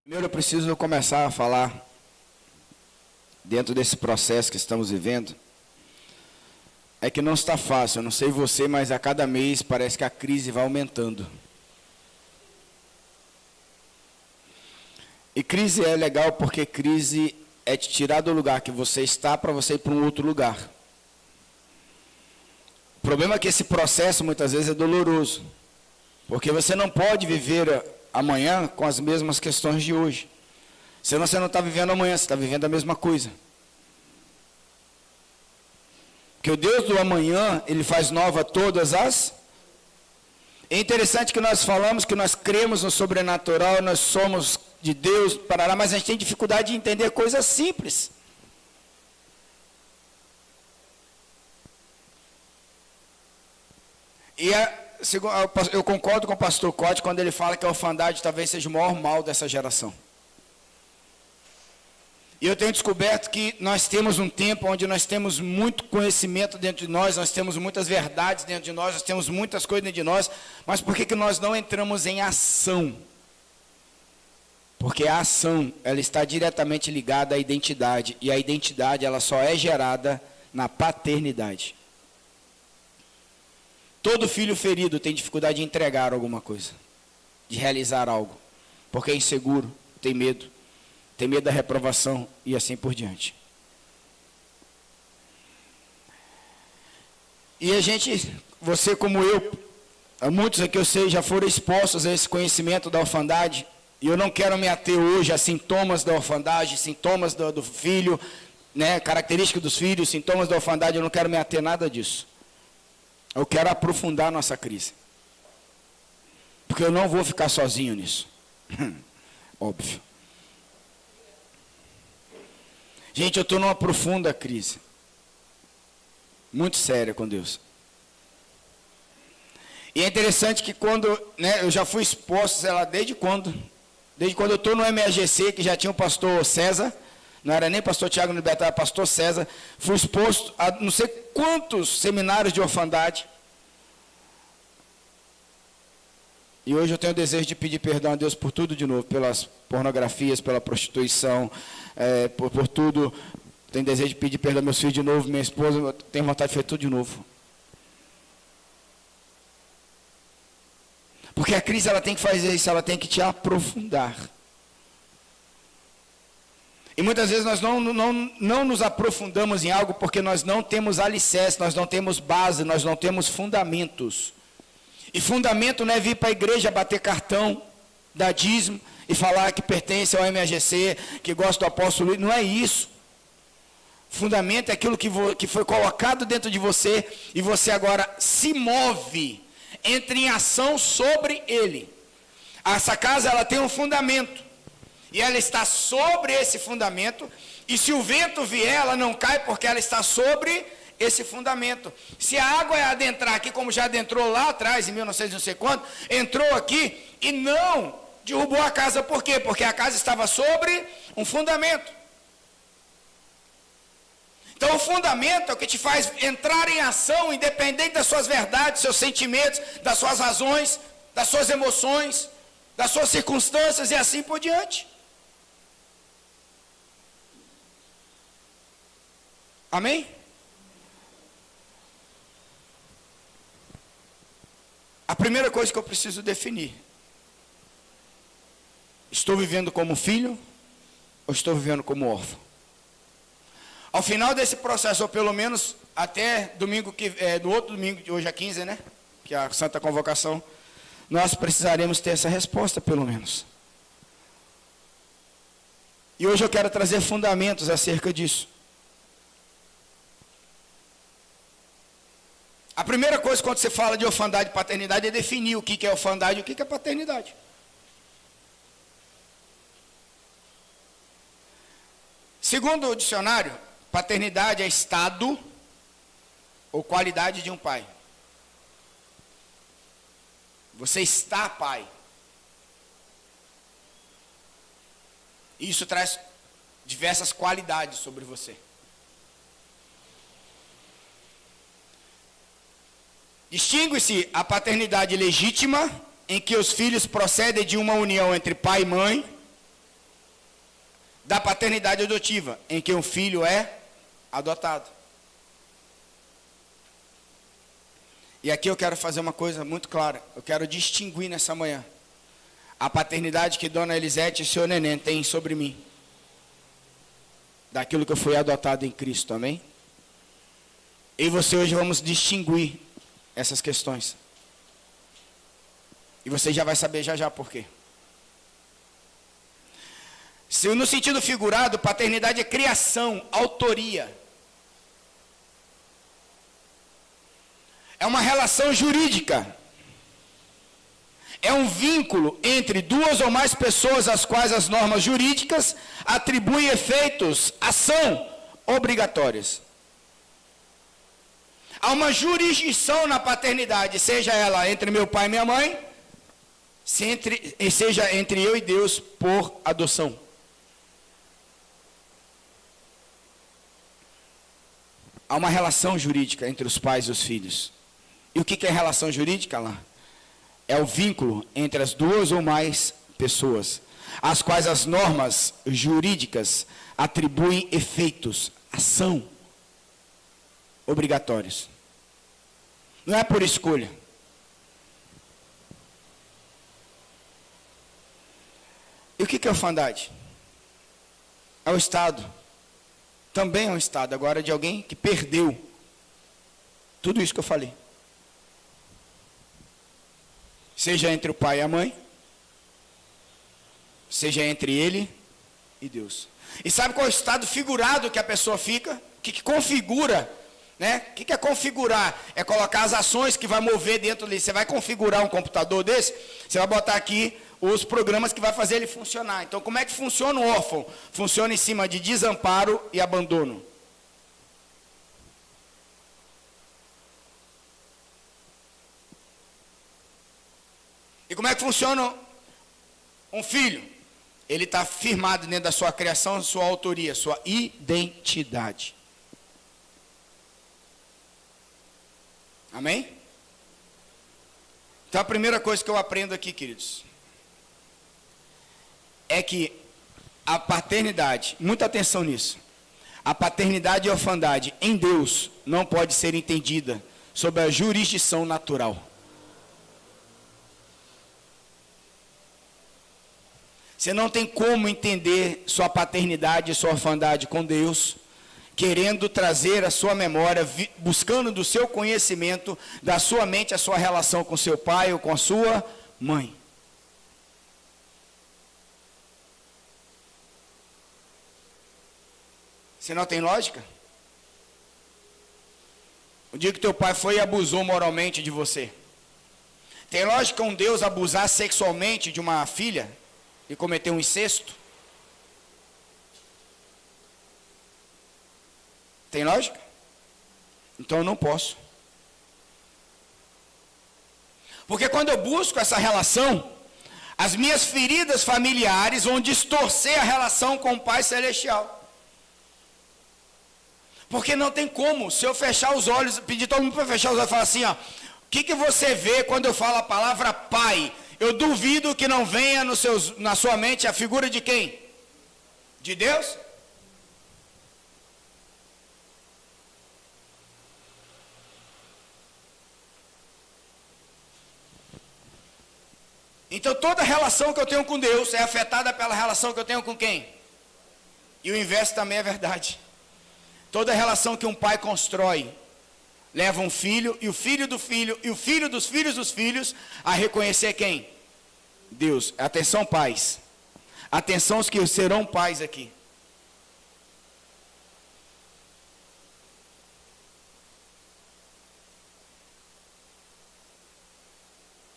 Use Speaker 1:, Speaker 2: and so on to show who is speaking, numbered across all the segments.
Speaker 1: Primeiro eu preciso começar a falar, dentro desse processo que estamos vivendo, é que não está fácil, eu não sei você, mas a cada mês parece que a crise vai aumentando. E crise é legal porque crise é te tirar do lugar que você está para você ir para um outro lugar. O problema é que esse processo muitas vezes é doloroso, porque você não pode viver amanhã com as mesmas questões de hoje. Senão você não está vivendo amanhã, você está vivendo a mesma coisa. Porque o Deus do amanhã, Ele faz nova todas as... É interessante que nós falamos que nós cremos no sobrenatural, nós somos de Deus, parará, mas a gente tem dificuldade de entender coisas simples. E eu concordo com o pastor Cote quando ele fala que a orfandade talvez seja o maior mal dessa geração. E eu tenho descoberto que nós temos um tempo onde nós temos muito conhecimento dentro de nós temos muitas verdades dentro de nós temos muitas coisas dentro de nós, mas por que nós não entramos em ação? Porque a ação, ela está diretamente ligada à identidade, e a identidade, ela só é gerada na paternidade. Todo filho ferido tem dificuldade de entregar alguma coisa, de realizar algo, porque é inseguro, tem medo da reprovação e assim por diante. E a gente, você como eu, muitos aqui eu sei já foram expostos a esse conhecimento da orfandade, e eu não quero me ater hoje a sintomas da orfandade, sintomas do filho, né, características dos filhos, sintomas da orfandade, eu não quero me ater nada disso. Eu quero aprofundar nossa crise. Porque eu não vou ficar sozinho nisso. Óbvio. Gente, eu estou numa profunda crise. Muito séria com Deus. E é interessante que quando, né, eu já fui exposto, sei lá, desde quando eu estou no MRGC, que já tinha o pastor César, não era nem pastor Tiago Libertar, era pastor César, fui exposto a não sei quantos seminários de orfandade. E hoje eu tenho o desejo de pedir perdão a Deus por tudo de novo, pelas pornografias, pela prostituição, por tudo. Tenho desejo de pedir perdão a meus filhos de novo, minha esposa, tenho vontade de fazer tudo de novo. Porque a crise, ela tem que fazer isso, ela tem que te aprofundar. E muitas vezes nós não nos aprofundamos em algo porque nós não temos alicerce, nós não temos base, nós não temos fundamentos. E fundamento não é vir para a igreja bater cartão, dar dízimo e falar que pertence ao MRGC, que gosta do apóstolo Luiz. Não é isso. Fundamento é aquilo que foi colocado dentro de você e você agora se move, entra em ação sobre ele. Essa casa, ela tem um fundamento. E ela está sobre esse fundamento, e se o vento vier, ela não cai porque ela está sobre esse fundamento. Se a água adentrar aqui, como já adentrou lá atrás, em 1900 não sei quanto, entrou aqui e não derrubou a casa. Por quê? Porque a casa estava sobre um fundamento. Então o fundamento é o que te faz entrar em ação, independente das suas verdades, seus sentimentos, das suas razões, das suas emoções, das suas circunstâncias e assim por diante. Amém? A primeira coisa que eu preciso definir: estou vivendo como filho ou estou vivendo como órfão? Ao final desse processo, ou pelo menos até domingo, do outro domingo, de hoje é 15, né? Que é a Santa Convocação, nós precisaremos ter essa resposta, pelo menos. E hoje eu quero trazer fundamentos acerca disso. A primeira coisa quando você fala de orfandade e paternidade é definir o que é orfandade e o que é paternidade. Segundo o dicionário, paternidade é estado ou qualidade de um pai. Você está pai. Isso traz diversas qualidades sobre você. Distingue-se a paternidade legítima, em que os filhos procedem de uma união entre pai e mãe, da paternidade adotiva, em que um filho é adotado. E aqui eu quero fazer uma coisa muito clara. Eu quero distinguir nessa manhã a paternidade que Dona Elisete e o Senhor Neném têm sobre mim, daquilo que eu fui adotado em Cristo, amém? Eu e você hoje vamos distinguir essas questões. E você já vai saber já por quê. Se no sentido figurado, paternidade é criação, autoria. É uma relação jurídica. É um vínculo entre duas ou mais pessoas às quais as normas jurídicas atribuem efeitos, ação obrigatórias. Há uma jurisdição na paternidade, seja ela entre meu pai e minha mãe, seja entre eu e Deus por adoção. Há uma relação jurídica entre os pais e os filhos. E o que é relação jurídica lá? É o vínculo entre as duas ou mais pessoas, às quais as normas jurídicas atribuem efeitos, ação, obrigatórios. Não é por escolha. E o que é orfandade? É o Estado. Também é um Estado, agora de alguém que perdeu tudo isso que eu falei. Seja entre o pai e a mãe, seja entre ele e Deus. E sabe qual é o estado figurado que a pessoa fica? O que configura, né? O que é configurar? É colocar as ações que vai mover dentro dele. Você vai configurar um computador desse, você vai botar aqui os programas que vai fazer ele funcionar. Então, como é que funciona o órfão? Funciona em cima de desamparo e abandono. E como é que funciona um filho? Ele está firmado dentro da sua criação, sua autoria, sua identidade. Amém? Então a primeira coisa que eu aprendo aqui, queridos, é que a paternidade, muita atenção nisso, a paternidade e a orfandade em Deus não pode ser entendida sob a jurisdição natural. Você não tem como entender sua paternidade e sua orfandade com Deus, querendo trazer a sua memória, buscando do seu conhecimento, da sua mente, a sua relação com seu pai ou com a sua mãe. Você não tem lógica? O dia que teu pai foi e abusou moralmente de você. Tem lógica um Deus abusar sexualmente de uma filha e cometer um incesto? Tem lógica? Então eu não posso. Porque quando eu busco essa relação, as minhas feridas familiares vão distorcer a relação com o Pai Celestial. Porque não tem como, se eu fechar os olhos, pedir todo mundo para fechar os olhos e falar assim, ó, o que você vê quando eu falo a palavra Pai? Eu duvido que não venha na sua mente a figura de quem? De Deus? Então toda relação que eu tenho com Deus é afetada pela relação que eu tenho com quem? E o inverso também é verdade. Toda relação que um pai constrói leva um filho, e o filho do filho, e o filho dos filhos a reconhecer quem? Deus. Atenção, pais. Atenção os que serão pais aqui.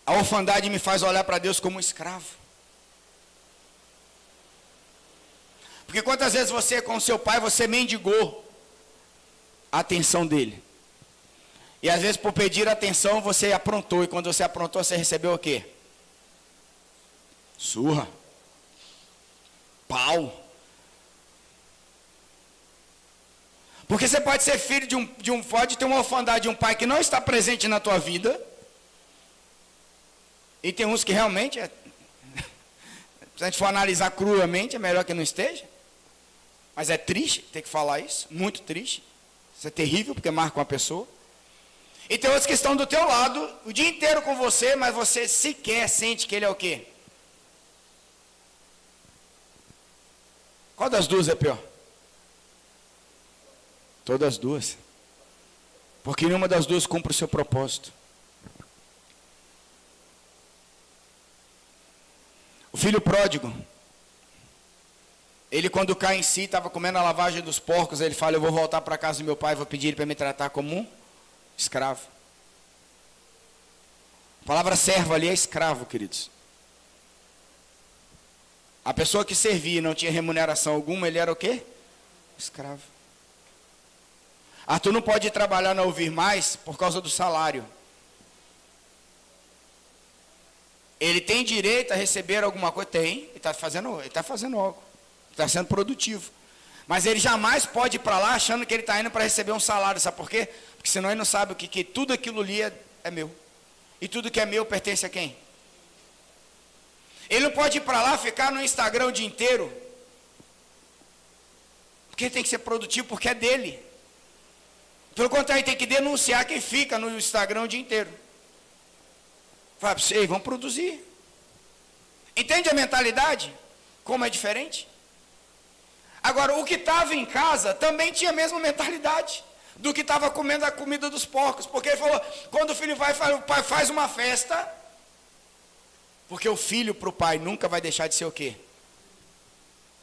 Speaker 1: A orfandade me faz olhar para Deus como um escravo. Porque quantas vezes você com seu pai, você mendigou a atenção dele. E às vezes por pedir atenção você aprontou. E quando você aprontou, você recebeu o quê? Surra. Pau. Porque você pode ser filho pode ter uma orfandade de um pai que não está presente na tua vida. E tem uns que realmente, se a gente for analisar cruamente, é melhor que não esteja. Mas é triste ter que falar isso, muito triste. Isso é terrível, porque marca uma pessoa. E tem outros que estão do teu lado, o dia inteiro com você, mas você sequer sente que ele é o quê? Qual das duas é pior? Todas as duas. Porque nenhuma das duas cumpre o seu propósito. O filho pródigo, ele quando cai em si, estava comendo a lavagem dos porcos, ele fala, eu vou voltar para a casa do meu pai, vou pedir ele para me tratar como um escravo. A palavra servo ali é escravo, queridos. A pessoa que servia e não tinha remuneração alguma, ele era o quê? Escravo. Arthur não pode trabalhar na Ouvir Mais por causa do salário. Ele tem direito a receber alguma coisa? Tem, ele está fazendo algo. Está sendo produtivo. Mas ele jamais pode ir para lá achando que ele está indo para receber um salário. Sabe por quê? Porque senão ele não sabe que tudo aquilo ali é meu. E tudo que é meu pertence a quem? Ele não pode ir para lá ficar no Instagram o dia inteiro. Porque ele tem que ser produtivo, porque é dele. Pelo contrário, ele tem que denunciar quem fica no Instagram o dia inteiro. Fala para vocês, vamos produzir. Entende a mentalidade? Como é diferente? Agora, o que estava em casa também tinha a mesma mentalidade do que estava comendo a comida dos porcos. Porque ele falou, quando o filho vai, o pai faz uma festa. Porque o filho para o pai nunca vai deixar de ser o quê?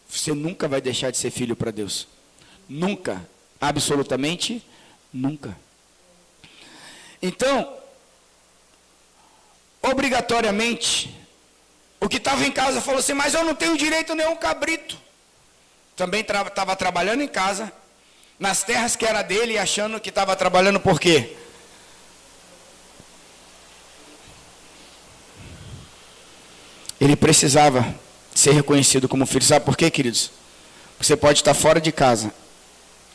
Speaker 1: Você nunca vai deixar de ser filho para Deus. Nunca. Absolutamente nunca. Então, obrigatoriamente, o que estava em casa falou assim, mas eu não tenho direito a nenhum cabrito. Também estava trabalhando em casa, nas terras que era dele, achando que estava trabalhando por quê? Ele precisava ser reconhecido como filho. Sabe por quê, queridos? Você pode estar fora de casa.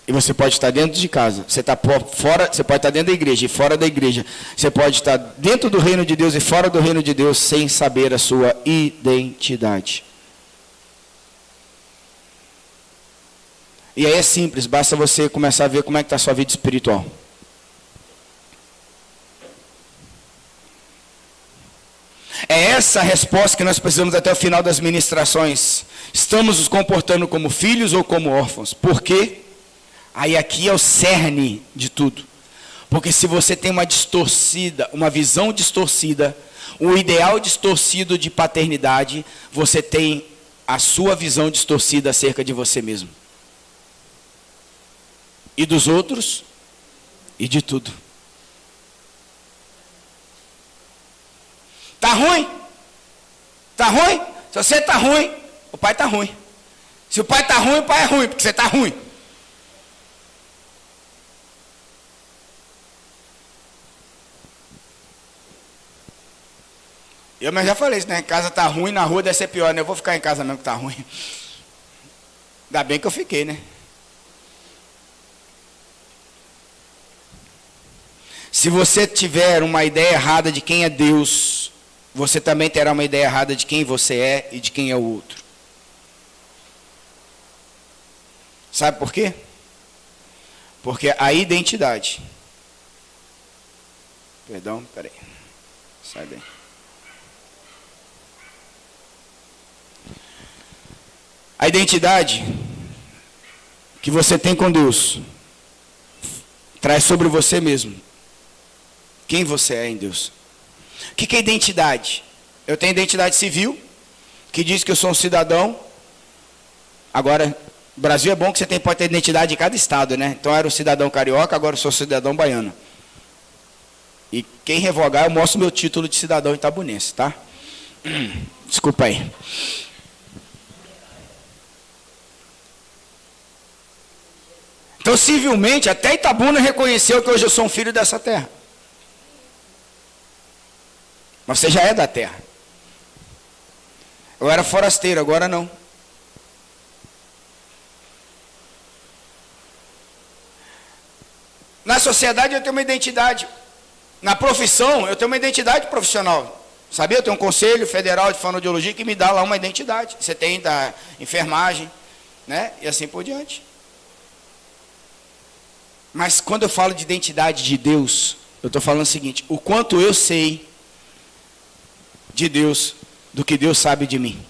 Speaker 1: E você pode estar dentro de casa. Você está fora, você pode estar dentro da igreja e fora da igreja. Você pode estar dentro do reino de Deus e fora do reino de Deus sem saber a sua identidade. E aí é simples, basta você começar a ver como é que está a sua vida espiritual. É essa a resposta que nós precisamos até o final das ministrações. Estamos nos comportando como filhos ou como órfãos? Por quê? Aí aqui é o cerne de tudo. Porque se você tem uma visão distorcida, um ideal distorcido de paternidade, você tem a sua visão distorcida acerca de você mesmo. E dos outros, e de tudo. Tá ruim? Tá ruim? Se você tá ruim, o pai tá ruim. Se o pai tá ruim, o pai é ruim, porque você tá ruim. Mas já falei isso, né? Em casa tá ruim, na rua deve ser pior, né? Eu vou ficar em casa mesmo que tá ruim. Ainda bem que eu fiquei, né? Se você tiver uma ideia errada de quem é Deus, você também terá uma ideia errada de quem você é e de quem é o outro. Sabe por quê? Porque a identidade. Perdão, peraí. Sai daí. A identidade que você tem com Deus traz sobre você mesmo quem você é em Deus. O que é identidade? Eu tenho identidade civil, que diz que eu sou um cidadão. Agora, o Brasil é bom que você pode ter identidade de cada estado, né? Então eu era um cidadão carioca, agora eu sou cidadão baiano. E quem revogar, eu mostro meu título de cidadão itabunense, tá? Desculpa aí. Então, civilmente, até Itabuna reconheceu que hoje eu sou um filho dessa terra. Mas você já é da terra. Eu era forasteiro, agora não. Na sociedade eu tenho uma identidade. Na profissão eu tenho uma identidade profissional. Sabia? Eu tenho um conselho federal de fonoaudiologia que me dá lá uma identidade. Você tem da enfermagem. né? E assim por diante. Mas quando eu falo de identidade de Deus, eu estou falando o seguinte: o quanto eu sei de Deus, do que Deus sabe de mim.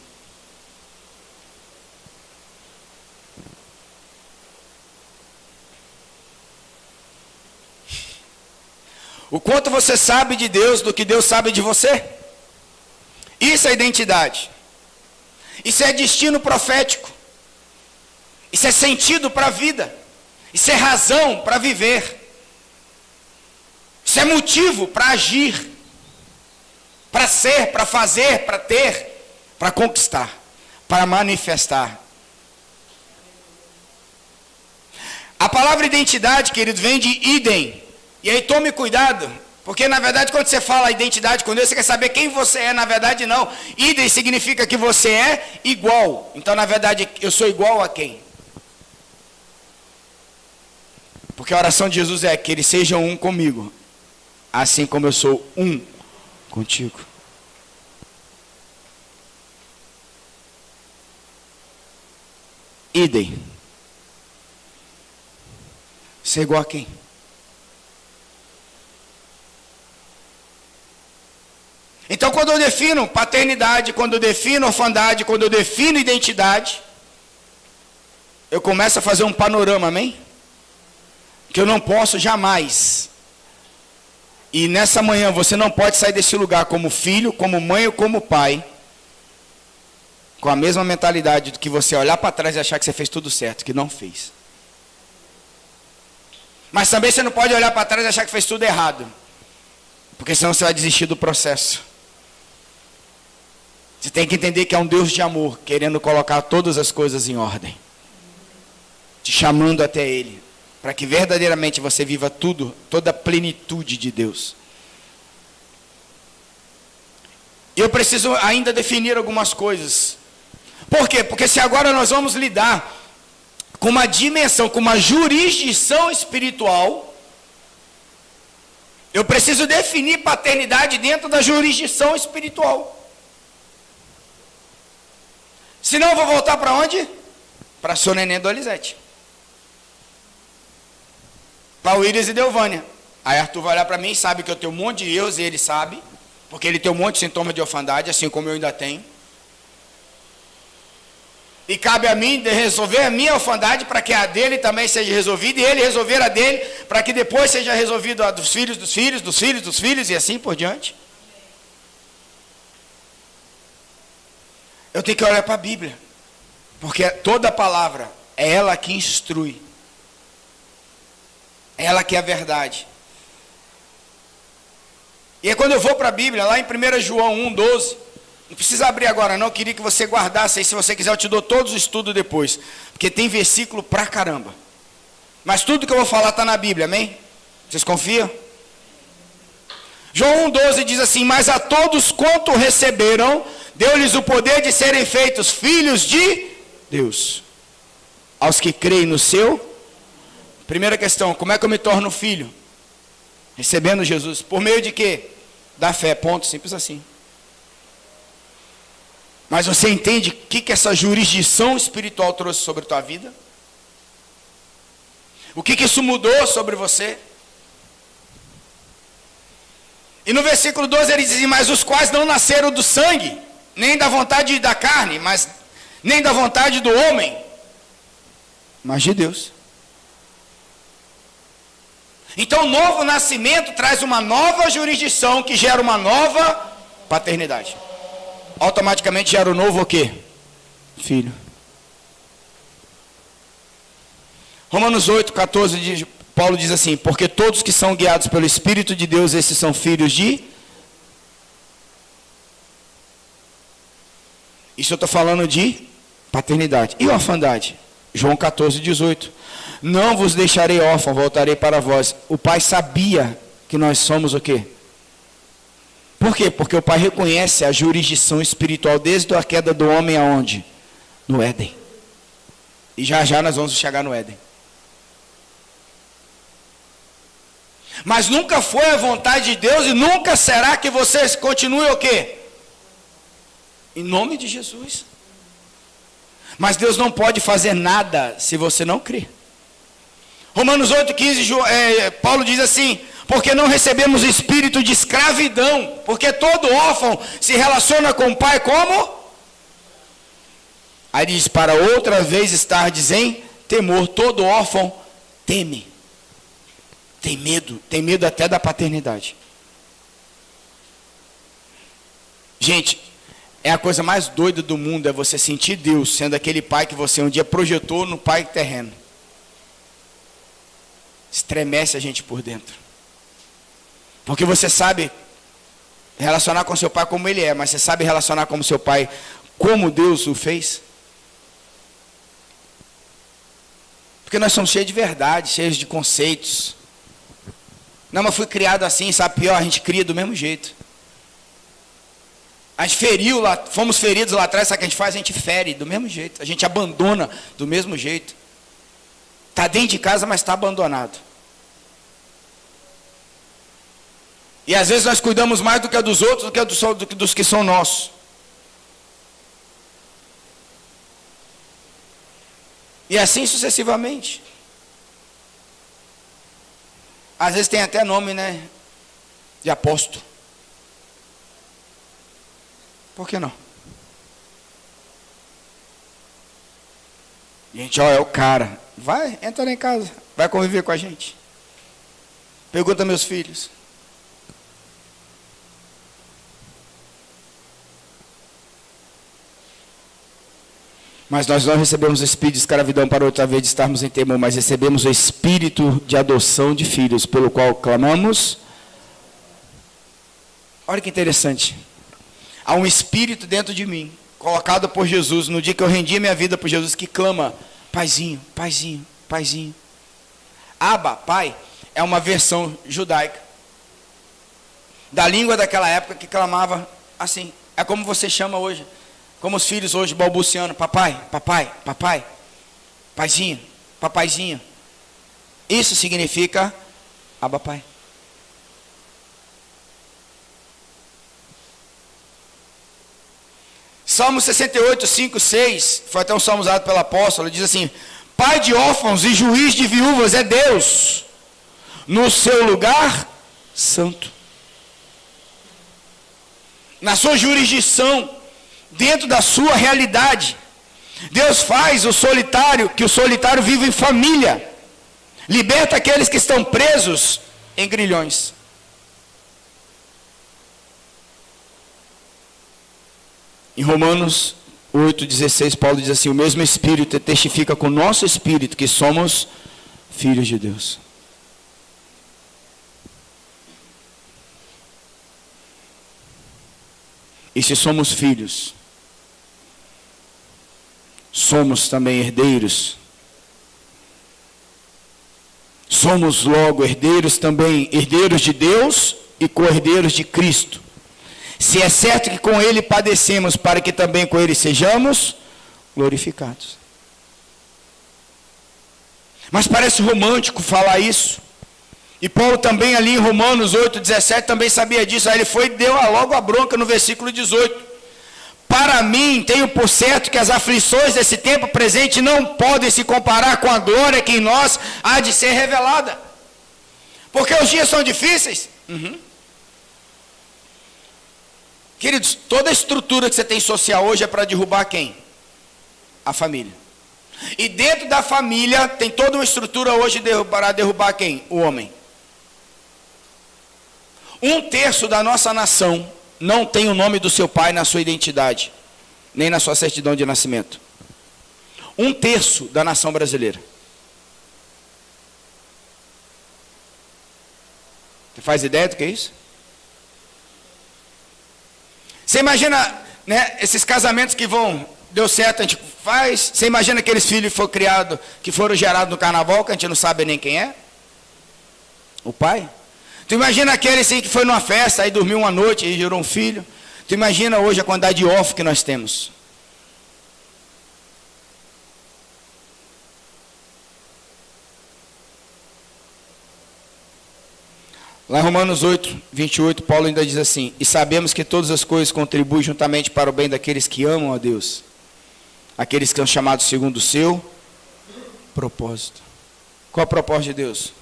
Speaker 1: O quanto você sabe de Deus, do que Deus sabe de você. Isso é identidade. Isso é destino profético. Isso é sentido para a vida. Isso é razão para viver. Isso é motivo para agir. Para ser, para fazer, para ter, para conquistar, para manifestar. A palavra identidade, querido, vem de idem. E aí tome cuidado, porque na verdade quando você fala identidade com Deus, você quer saber quem você é. Na verdade não. Idem significa que você é igual. Então na verdade eu sou igual a quem? Porque a oração de Jesus é que eles sejam um comigo, assim como eu sou um contigo. Idem. Você é igual a quem? Então quando eu defino paternidade, quando eu defino orfandade, quando eu defino identidade, eu começo a fazer um panorama, amém? Que eu não posso jamais. E nessa manhã você não pode sair desse lugar como filho, como mãe ou como pai, com a mesma mentalidade do que você olhar para trás e achar que você fez tudo certo, que não fez. Mas também você não pode olhar para trás e achar que fez tudo errado, porque senão você vai desistir do processo. Você tem que entender que é um Deus de amor, querendo colocar todas as coisas em ordem, te chamando até Ele, para que verdadeiramente você viva tudo, toda a plenitude de Deus. Eu preciso ainda definir algumas coisas. Por quê? Porque se agora nós vamos lidar com uma dimensão, com uma jurisdição espiritual, eu preciso definir paternidade dentro da jurisdição espiritual. Senão eu vou voltar para onde? Para São Neném do Elisete. Para o Iris e Delvânia. Aí Arthur vai olhar para mim e sabe que eu tenho um monte de erros, e ele sabe, porque ele tem um monte de sintomas de orfandade, assim como eu ainda tenho. E cabe a mim de resolver a minha orfandade para que a dele também seja resolvida, e ele resolver a dele para que depois seja resolvido a dos filhos, dos filhos, dos filhos, dos filhos, e assim por diante. Eu tenho que olhar para a Bíblia, porque toda a palavra é ela que instrui. Ela que é a verdade. E aí quando eu vou para a Bíblia, lá em 1 João 1,12, não precisa abrir agora não, eu queria que você guardasse aí, se você quiser eu te dou todos os estudos depois, porque tem versículo pra caramba. Mas tudo que eu vou falar está na Bíblia, amém? Vocês confiam? João 1,12 diz assim: mas a todos quanto receberam, deu-lhes o poder de serem feitos filhos de Deus, aos que creem no seu. Primeira questão, como é que eu me torno filho? Recebendo Jesus. Por meio de quê? Da fé, ponto, simples assim. Mas você entende o que essa jurisdição espiritual trouxe sobre a tua vida? O que isso mudou sobre você? E no versículo 12 ele diz: mas os quais não nasceram do sangue, nem da vontade da carne, mas nem da vontade do homem, mas de Deus. Então o novo nascimento traz uma nova jurisdição que gera uma nova paternidade. Automaticamente gera o novo o quê? Filho. Romanos 8,14, Paulo diz assim: porque todos que são guiados pelo Espírito de Deus, esses são filhos de... Isso eu estou falando de paternidade. E orfandade? João 14,18. Não vos deixarei órfão, voltarei para vós. O pai sabia que nós somos o quê? Por quê? Porque o pai reconhece a jurisdição espiritual desde a queda do homem aonde? No Éden. E já já nós vamos chegar no Éden. Mas nunca foi a vontade de Deus e nunca será que você continue o quê? Em nome de Jesus. Mas Deus não pode fazer nada se você não crer. Romanos 8,15, Paulo diz assim: porque não recebemos espírito de escravidão, porque todo órfão se relaciona com o pai como? Aí diz, para outra vez estardes em temor. Todo órfão teme, tem medo até da paternidade. Gente, é a coisa mais doida do mundo, é você sentir Deus sendo aquele pai que você um dia projetou no pai terreno. Estremece a gente por dentro. Porque você sabe relacionar com seu pai como ele é, mas você sabe relacionar com seu pai como Deus o fez? Porque nós somos cheios de verdade, cheios de conceitos. Não, mas fui criado assim, sabe? Pior, a gente cria do mesmo jeito. A gente feriu lá, fomos feridos lá atrás, sabe o que a gente faz? A gente fere do mesmo jeito, a gente abandona do mesmo jeito. Está dentro de casa, mas está abandonado. E às vezes nós cuidamos mais do que a dos outros, do que dos que são nossos. E assim sucessivamente. Às vezes tem até nome, né? De apóstolo. Por que não? Gente, ó, é o cara. Vai, entra lá em casa. Vai conviver com a gente. Pergunta meus filhos. Mas nós não recebemos o espírito de escravidão para outra vez estarmos em temor, mas recebemos o espírito de adoção de filhos, pelo qual clamamos. Olha que interessante. Há um espírito dentro de mim, colocado por Jesus, no dia que eu rendi a minha vida por Jesus, que clama, paizinho, paizinho, paizinho. Abba, pai, é uma versão judaica da língua daquela época que clamava assim. É como você chama hoje, como os filhos hoje balbuciando, papai, papai, papai, paizinho, papaizinho. Isso significa Abba, pai. Salmo 68, 5, 6, foi até um salmo usado pelo apóstolo, diz assim: pai de órfãos e juiz de viúvas é Deus, no seu lugar santo. Na sua jurisdição, dentro da sua realidade, Deus faz o solitário, que o solitário vive em família, liberta aqueles que estão presos em grilhões. Em Romanos 8,16, Paulo diz assim: o mesmo Espírito testifica com o nosso Espírito que somos filhos de Deus. E se somos filhos, somos também herdeiros. Somos logo herdeiros também, herdeiros de Deus e co-herdeiros de Cristo. Se é certo que com ele padecemos, para que também com ele sejamos glorificados. Mas parece romântico falar isso. E Paulo também ali em Romanos 8,17 também sabia disso. Aí ele foi e deu logo a bronca no versículo 18. Para mim, tenho por certo que as aflições desse tempo presente não podem se comparar com a glória que em nós há de ser revelada. Porque os dias são difíceis. Queridos, toda a estrutura que você tem social hoje é para derrubar quem? A família. E dentro da família tem toda uma estrutura hoje para derrubar quem? O homem. 1/3 da nossa nação não tem o nome do seu pai na sua identidade, nem na sua certidão de nascimento. 1/3 da nação brasileira. Você faz ideia do que é isso? Você imagina, né, esses casamentos que deu certo, a gente faz. Você imagina aqueles filhos que foram criados, que foram gerados no carnaval, que a gente não sabe nem quem é? O pai? Tu imagina aquele assim, que foi numa festa, aí dormiu uma noite e gerou um filho? Tu imagina hoje a quantidade de órfãos que nós temos? Lá em Romanos 8, 28, Paulo ainda diz assim: e sabemos que todas as coisas contribuem juntamente para o bem daqueles que amam a Deus, Aqueles que são chamados segundo o seu propósito. Qual é o propósito de Deus?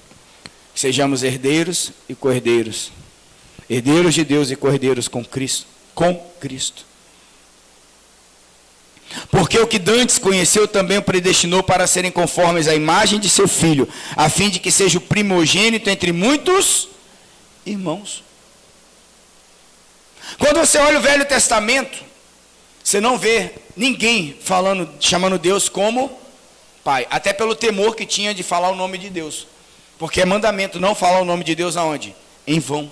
Speaker 1: Que sejamos herdeiros e co-herdeiros. Herdeiros de Deus e co-herdeiros com Cristo. Com Cristo. Porque o que dantes conheceu também o predestinou para serem conformes à imagem de seu Filho, a fim de que seja o primogênito entre muitos irmãos. Quando você olha o Velho Testamento, você não vê ninguém chamando Deus como Pai, até pelo temor que tinha de falar o nome de Deus, porque é mandamento não falar o nome de Deus aonde? Em vão.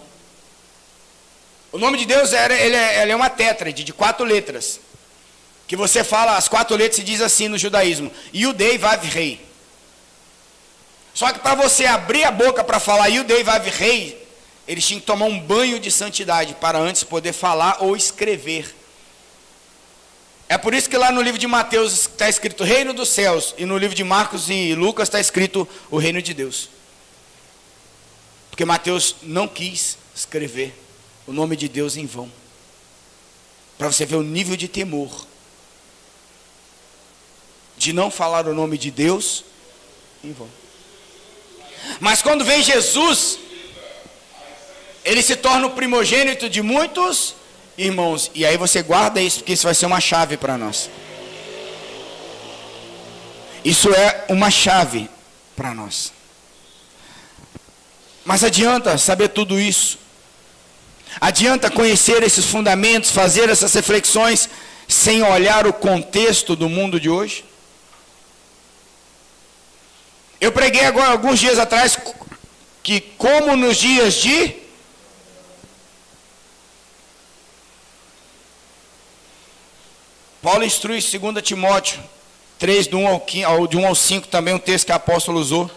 Speaker 1: O nome de Deus ele é uma tétrade de 4 letras, que você fala, as 4 letras se diz assim no judaísmo, Yudei Vav Rei. Só que para você abrir a boca para falar Yudei Vav Rei, eles tinham que tomar um banho de santidade para antes poder falar ou escrever. É por isso que lá no livro de Mateus está escrito Reino dos Céus, e no livro de Marcos e Lucas está escrito o Reino de Deus. Porque Mateus não quis escrever o nome de Deus em vão. Para você ver o nível de temor de não falar o nome de Deus em vão. Mas quando vem Jesus, ele se torna o primogênito de muitos irmãos. E aí você guarda isso, porque isso vai ser uma chave para nós. Isso é uma chave para nós. Mas adianta saber tudo isso? Adianta conhecer esses fundamentos, fazer essas reflexões, sem olhar o contexto do mundo de hoje? Eu preguei agora, alguns dias atrás, que como nos dias de Paulo instrui 2 Timóteo 3, de 1 ao 5, também um texto que o apóstolo usou.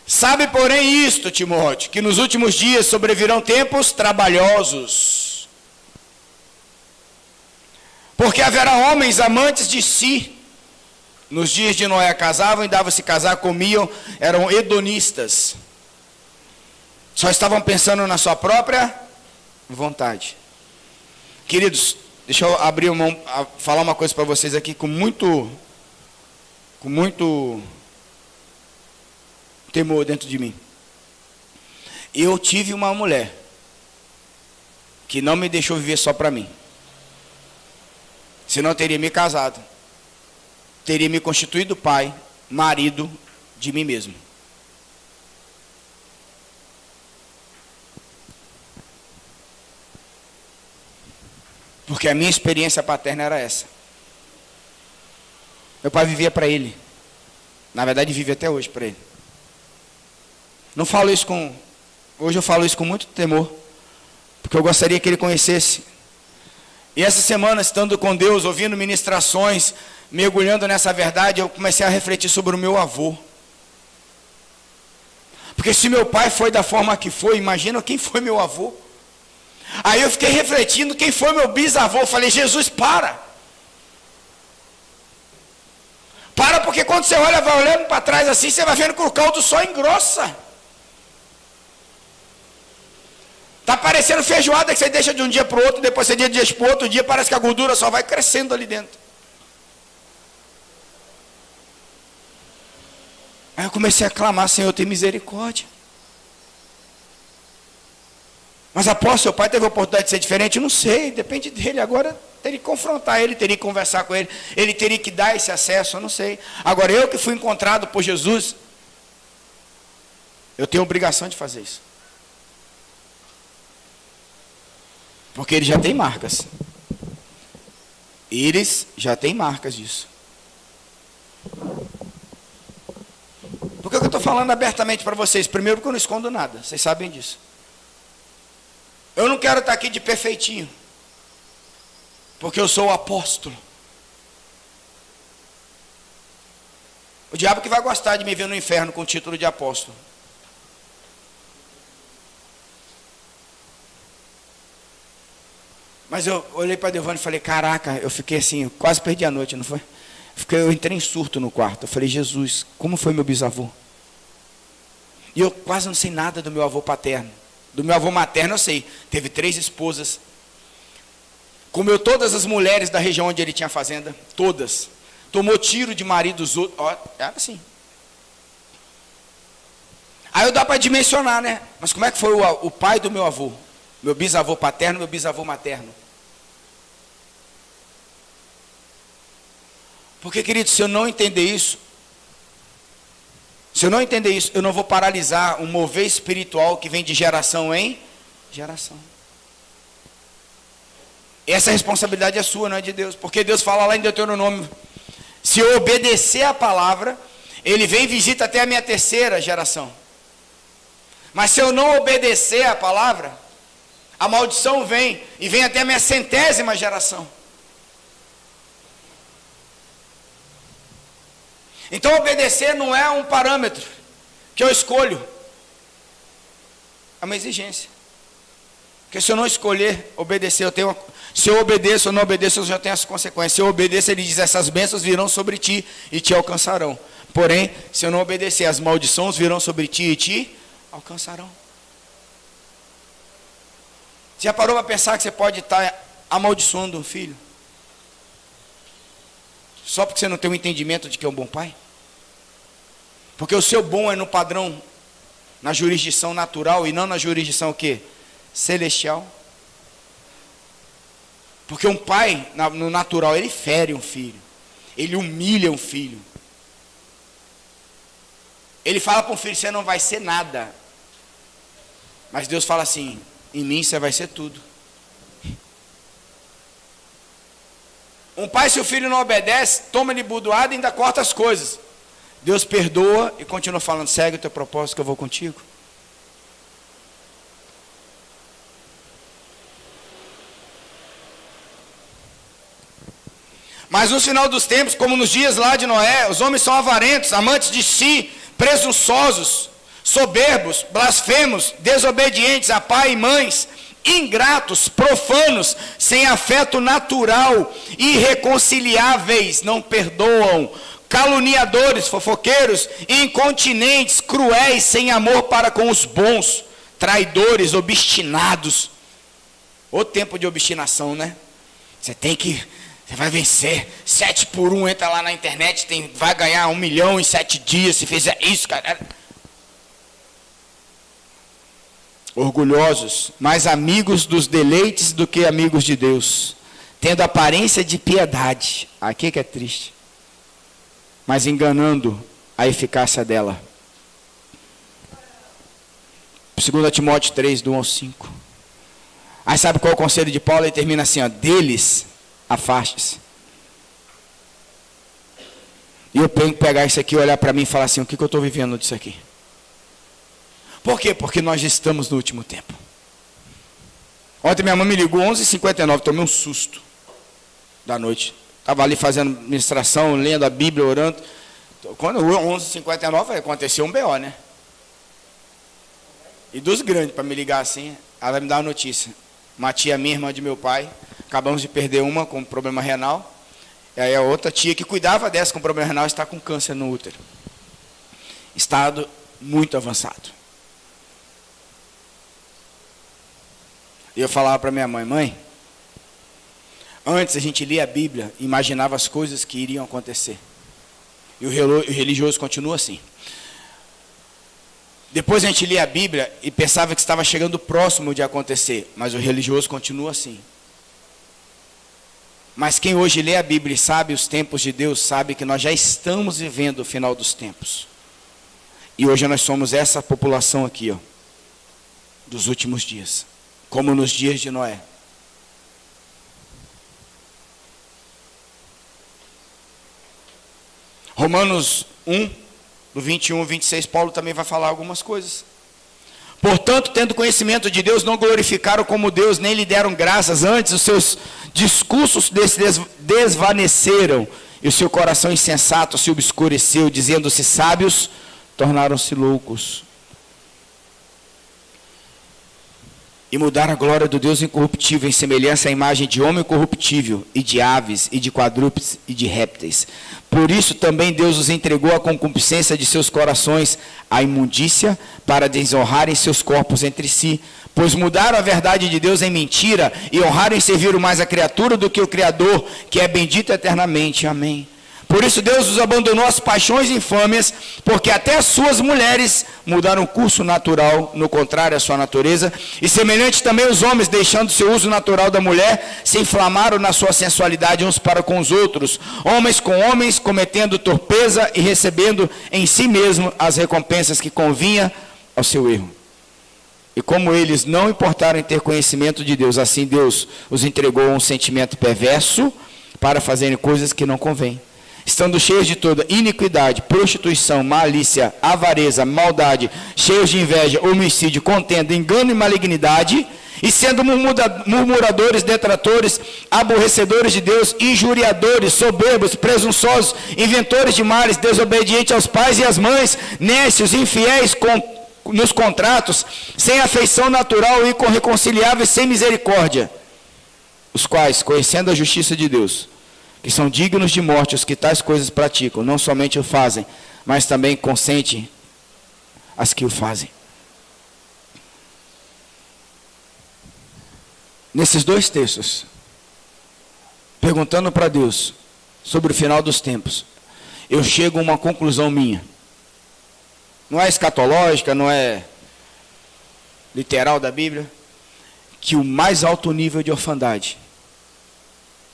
Speaker 1: Sabe, porém, isto, Timóteo, que nos últimos dias sobrevirão tempos trabalhosos. Porque haverá homens amantes de si. Nos dias de Noé casavam e davam-se casar, comiam, eram hedonistas. Só estavam pensando na sua própria vontade. Queridos, deixa eu abrir falar uma coisa para vocês aqui com muito temor dentro de mim. Eu tive uma mulher que não me deixou viver só para mim. Senão eu teria me casado. Teria me constituído pai, marido de mim mesmo. Porque a minha experiência paterna era essa. Meu pai vivia para ele. Na verdade, vive até hoje para ele. Não falo isso hoje eu falo isso com muito temor, porque eu gostaria que ele conhecesse. E essa semana, estando com Deus, ouvindo ministrações, mergulhando nessa verdade, eu comecei a refletir sobre o meu avô. Porque se meu pai foi da forma que foi, imagina quem foi meu avô. Aí eu fiquei refletindo quem foi meu bisavô. Eu falei, Jesus, para. Para, porque quando você olha, vai olhando para trás assim, você vai vendo que o caldo só engrossa. Está parecendo feijoada que você deixa de um dia para o outro, depois você deixa para o outro dia, parece que a gordura só vai crescendo ali dentro. Aí eu comecei a clamar, Senhor, tem misericórdia. Mas após seu pai teve a oportunidade de ser diferente? Eu não sei, depende dele. Agora teria que confrontar ele, teria que conversar com ele, ele teria que dar esse acesso, eu não sei. Agora eu que fui encontrado por Jesus, eu tenho a obrigação de fazer isso. Porque ele já tem marcas. Eles já têm marcas disso. Por que eu estou falando abertamente para vocês? Primeiro porque eu não escondo nada, vocês sabem disso. Eu não quero estar aqui de perfeitinho, porque eu sou o apóstolo. O diabo que vai gostar de me ver no inferno com o título de apóstolo. Mas eu olhei para Devane e falei, caraca, eu fiquei assim, quase perdi a noite, não foi? Eu entrei em surto no quarto. Eu falei, Jesus, como foi meu bisavô? E eu quase não sei nada do meu avô paterno. Do meu avô materno eu sei. Teve 3 esposas. Comeu todas as mulheres da região onde ele tinha fazenda. Todas. tomou tiro de marido dos outros. Ó, era assim. Aí dá para dimensionar, né? Mas como é que foi o pai do meu avô? Meu bisavô paterno, meu bisavô materno. Porque, querido, se eu não entender isso, eu não vou paralisar um mover espiritual que vem de geração em geração. Essa responsabilidade é sua, não é de Deus. Porque Deus fala lá em Deuteronômio, se eu obedecer a palavra, Ele vem e visita até a minha terceira geração. Mas se eu não obedecer a palavra, a maldição vem, e vem até a minha 100ª geração. Então obedecer não é um parâmetro que eu escolho, é uma exigência. Porque se eu não escolher obedecer, se eu obedeço ou não obedeço, eu já tenho as consequências. Se eu obedeço, ele diz, essas bênçãos virão sobre ti e te alcançarão. Porém, se eu não obedecer, as maldições virão sobre ti e te alcançarão. Você já parou para pensar que você pode estar amaldiçoando um filho? Só porque você não tem o entendimento de que é um bom pai? Porque o seu bom é no padrão, na jurisdição natural e não na jurisdição o quê? Celestial. Porque um pai, no natural, ele fere um filho. Ele humilha um filho. Ele fala para um filho, você não vai ser nada. Mas Deus fala assim, em mim você vai ser tudo. Um pai, se o filho não obedece, toma ele budoado e ainda corta as coisas. Deus perdoa e continua falando, segue o teu propósito que eu vou contigo. Mas no final dos tempos, como nos dias lá de Noé, os homens são avarentos, amantes de si, presunçosos, soberbos, blasfemos, desobedientes a pai e mães, ingratos, profanos, sem afeto natural, irreconciliáveis, não perdoam, caluniadores, fofoqueiros, incontinentes, cruéis, sem amor para com os bons, traidores, obstinados. O tempo de obstinação, né? Você vai vencer, 7x1, entra lá na internet, vai ganhar 1 milhão em 7 dias, se fizer isso, cara. Orgulhosos, mais amigos dos deleites do que amigos de Deus, tendo aparência de piedade, aqui que é triste, mas enganando a eficácia dela. 2 Timóteo 3, do 1 ao 5. Aí sabe qual é o conselho de Paulo? Ele termina assim, ó, deles afaste-se. E eu tenho que pegar isso aqui, olhar para mim e falar assim, o que eu estou vivendo disso aqui? Por quê? Porque nós já estamos no último tempo. Ontem minha mãe me ligou, 11h59, tomei um susto da noite. Estava ali fazendo ministração, lendo a Bíblia, orando. Quando 11h59, aconteceu um BO, né? E dos grandes, para me ligar assim, ela vai me dar uma notícia. Uma tia minha, irmã de meu pai, acabamos de perder uma com problema renal. E aí a outra tia que cuidava dessa com problema renal está com câncer no útero. Estado muito avançado. E eu falava para minha mãe, mãe, antes a gente lia a Bíblia e imaginava as coisas que iriam acontecer. E o religioso continua assim. Depois a gente lia a Bíblia e pensava que estava chegando próximo de acontecer, mas o religioso continua assim. Mas quem hoje lê a Bíblia e sabe os tempos de Deus, sabe que nós já estamos vivendo o final dos tempos. E hoje nós somos essa população aqui, ó, dos últimos dias, como nos dias de Noé. Romanos 1, do 21 ao 26, Paulo também vai falar algumas coisas. Portanto, tendo conhecimento de Deus, não glorificaram como Deus, nem lhe deram graças. Antes, os seus discursos desvaneceram, e o seu coração insensato se obscureceu, dizendo-se sábios, tornaram-se loucos. E mudaram a glória do Deus incorruptível em semelhança à imagem de homem corruptível, e de aves, e de quadrúpedes, e de répteis. Por isso também Deus os entregou à concupiscência de seus corações, à imundícia, para desonrarem seus corpos entre si. Pois mudaram a verdade de Deus em mentira, e honraram e serviram mais a criatura do que o Criador, que é bendito eternamente. Amém. Por isso Deus os abandonou às paixões infâmias, porque até as suas mulheres mudaram o curso natural, no contrário à sua natureza, e semelhante também os homens, deixando seu uso natural da mulher, se inflamaram na sua sensualidade uns para com os outros, homens com homens, cometendo torpeza e recebendo em si mesmo as recompensas que convinha ao seu erro. E como eles não importaram em ter conhecimento de Deus, assim Deus os entregou a um sentimento perverso para fazerem coisas que não convêm, estando cheios de toda iniquidade, prostituição, malícia, avareza, maldade, cheios de inveja, homicídio, contenda, engano e malignidade, e sendo murmuradores, detratores, aborrecedores de Deus, injuriadores, soberbos, presunçosos, inventores de males, desobedientes aos pais e às mães, nécios, infiéis nos contratos, sem afeição natural e irreconciliáveis, sem misericórdia, os quais, conhecendo a justiça de Deus, que são dignos de morte os que tais coisas praticam, não somente o fazem, mas também consentem as que o fazem. Nesses dois textos, perguntando para Deus sobre o final dos tempos, eu chego a uma conclusão minha. Não é escatológica, não é literal da Bíblia, que o mais alto nível de orfandade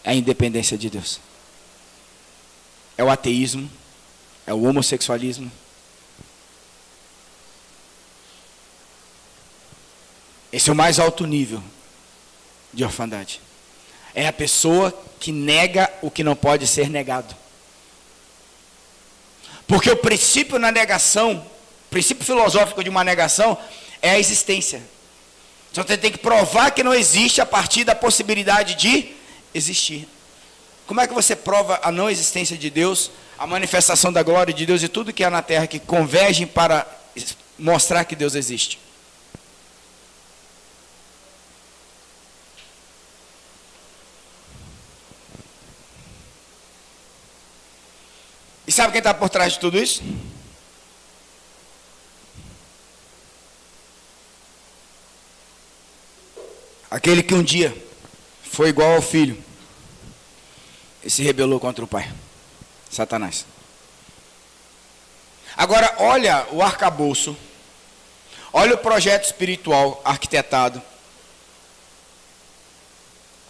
Speaker 1: é a independência de Deus. É o ateísmo, é o homossexualismo. Esse é o mais alto nível de orfandade. É a pessoa que nega o que não pode ser negado. Porque o princípio na negação, o princípio filosófico de uma negação é a existência. Então você tem que provar que não existe a partir da possibilidade de existir. Como é que você prova a não existência de Deus, a manifestação da glória de Deus e tudo que há na terra que convergem para mostrar que Deus existe? E sabe quem está por trás de tudo isso? Aquele que um dia foi igual ao filho e se rebelou contra o pai, Satanás. Agora, olha o arcabouço, olha o projeto espiritual arquitetado.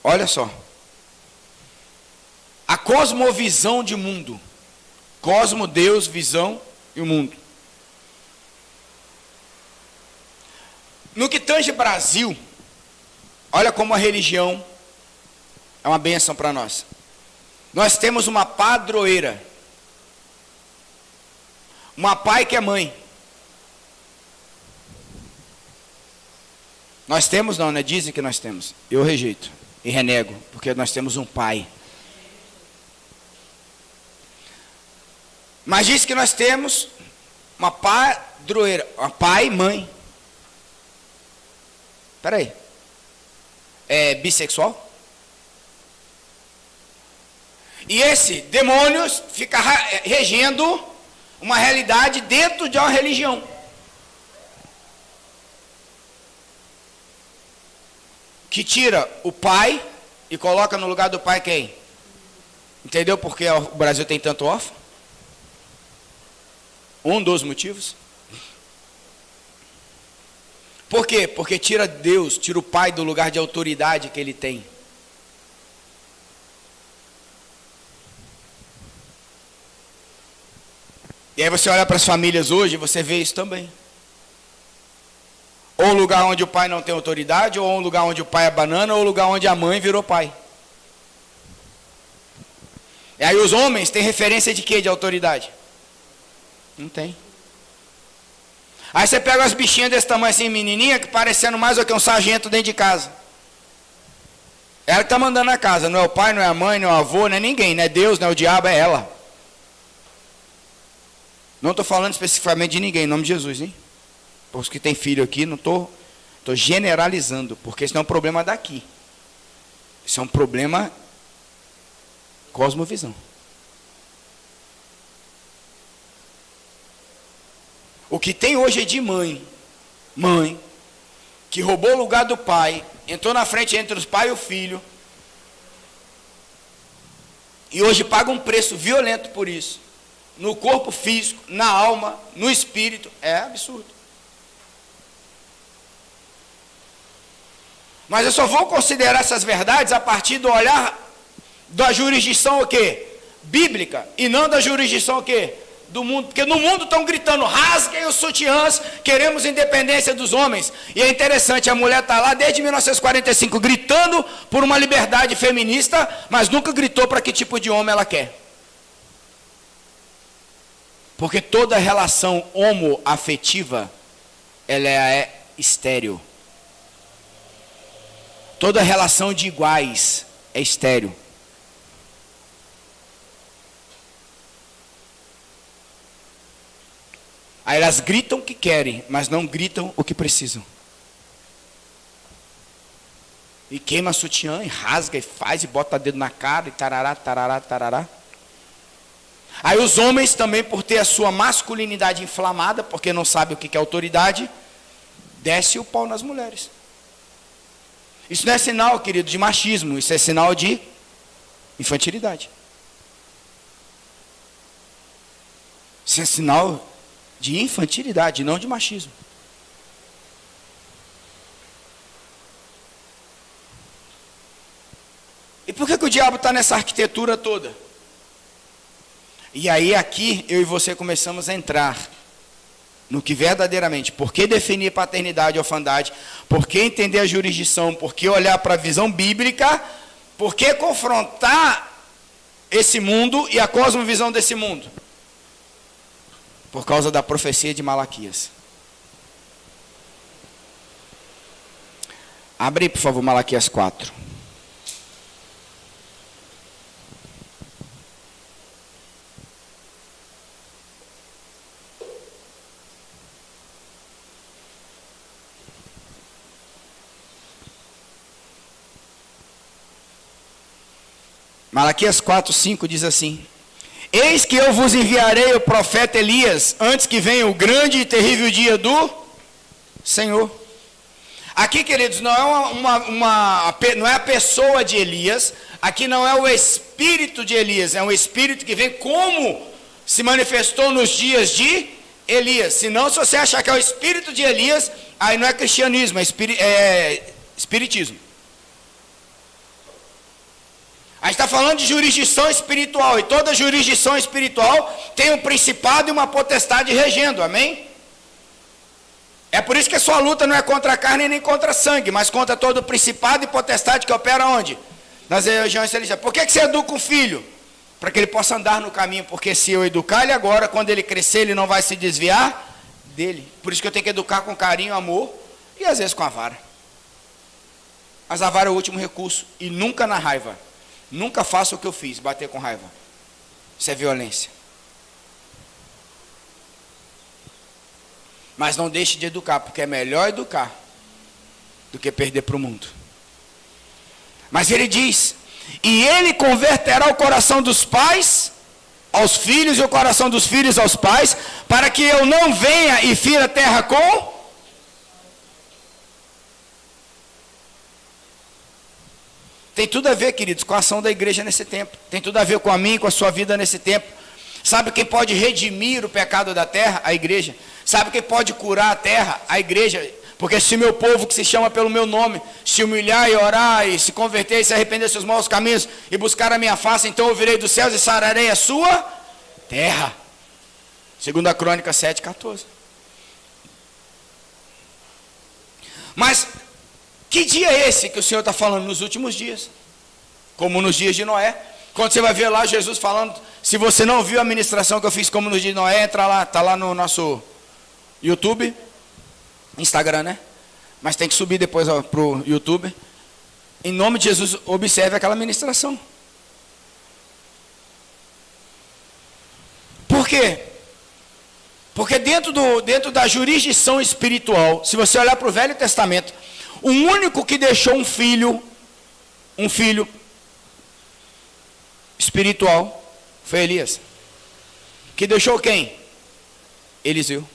Speaker 1: Olha só. A cosmovisão de mundo. Cosmo, Deus, visão e o mundo. No que tange Brasil, olha como a religião é uma bênção para nós. Nós temos uma padroeira. Uma pai que é mãe. Nós temos não, né? Dizem que nós temos. Eu rejeito e renego, porque nós temos um pai. Mas diz que nós temos uma padroeira, uma pai e mãe. Espera aí. É bissexual? E esse demônio fica regendo uma realidade dentro de uma religião. Que tira o pai e coloca no lugar do pai quem? Entendeu por que o Brasil tem tanto órfão? Um dos motivos. Por quê? Porque tira Deus, tira o pai do lugar de autoridade que ele tem. E aí você olha para as famílias hoje e você vê isso também. Ou um lugar onde o pai não tem autoridade, ou um lugar onde o pai é banana, ou um lugar onde a mãe virou pai. E aí os homens têm referência de quê? De autoridade? Não tem. Aí você pega as bichinhas desse tamanho assim, menininha, que parecendo mais do que um sargento dentro de casa. Ela que está mandando a casa, não é o pai, não é a mãe, não é o avô, não é ninguém, não é Deus, não é o diabo, é ela. Não estou falando especificamente de ninguém, em nome de Jesus, hein? Para os que têm filho aqui, não estou generalizando, porque isso não é um problema daqui. Isso é um problema cosmovisão. O que tem hoje é de mãe, que roubou o lugar do pai, entrou na frente entre os pais e o filho, E hoje paga um preço violento por isso. No corpo físico, na alma, no espírito. É absurdo. Mas eu só vou considerar essas verdades a partir do olhar da jurisdição o quê? Bíblica. E não da jurisdição o quê? Do mundo. Porque no mundo estão gritando, rasguem os sutiãs, queremos independência dos homens. E é interessante, a mulher está lá desde 1945 gritando por uma liberdade feminista, mas nunca gritou para que tipo de homem ela quer. Porque toda relação homoafetiva, ela é estéril. Toda relação de iguais é estéril. Aí elas gritam o que querem, mas não gritam o que precisam. E queima sutiã, e rasga, e faz, e bota dedo na cara, e tarará, tarará, tarará. Aí os homens também, por ter a sua masculinidade inflamada, porque não sabe o que é autoridade, desce o pau nas mulheres. Isso não é sinal, querido, de machismo, isso é sinal de infantilidade. Isso é sinal de infantilidade, não de machismo. E por que o diabo está nessa arquitetura toda? E aí aqui, eu e você começamos a entrar no que verdadeiramente, por que definir paternidade e orfandade, por que entender a jurisdição, por que olhar para a visão bíblica, por que confrontar esse mundo e a cosmovisão desse mundo? Por causa da profecia de Malaquias. Abre aí, por favor, Malaquias 4. Malaquias 4, 5 diz assim: eis que eu vos enviarei o profeta Elias, antes que venha o grande e terrível dia do Senhor. Aqui, queridos, não é não é a pessoa de Elias, aqui não é o espírito de Elias, é um espírito que vem como se manifestou nos dias de Elias. Senão, se você achar que é o espírito de Elias, aí não é cristianismo, é espiritismo. A gente está falando de jurisdição espiritual, e toda jurisdição espiritual tem um principado e uma potestade regendo, amém? É por isso que a sua luta não é contra a carne nem contra sangue, mas contra todo o principado e potestade que opera onde? Nas regiões celestiais. Por que você educa um filho? Para que ele possa andar no caminho, porque se eu educar ele agora, quando ele crescer, ele não vai se desviar dele. Por isso que eu tenho que educar com carinho, amor, e às vezes com a vara. Mas a vara é o último recurso, e nunca na raiva. Nunca faça o que eu fiz, bater com raiva. Isso é violência. Mas não deixe de educar, porque é melhor educar do que perder para o mundo. Mas ele diz: e ele converterá o coração dos pais aos filhos e o coração dos filhos aos pais, para que eu não venha e fira a terra com... Tem tudo a ver, queridos, com a ação da igreja nesse tempo. Tem tudo a ver com a minha e com a sua vida nesse tempo. Sabe quem pode redimir o pecado da terra? A igreja. Sabe quem pode curar a terra? A igreja. Porque se meu povo, que se chama pelo meu nome, se humilhar e orar e se converter e se arrepender dos seus maus caminhos e buscar a minha face, então ouvirei dos céus e sararei a sua terra. 2 Crônicas 7:14. Mas que dia é esse que o Senhor está falando? Nos últimos dias, como nos dias de Noé. Quando você vai ver lá Jesus falando, se você não viu a ministração que eu fiz como nos dias de Noé, entra lá, está lá no nosso YouTube, Instagram, né? Mas tem que subir depois para o YouTube. Em nome de Jesus, observe aquela ministração. Por quê? Porque dentro da jurisdição espiritual, se você olhar para o Velho Testamento, o único que deixou um filho espiritual foi Elias. Que deixou quem? Eliseu.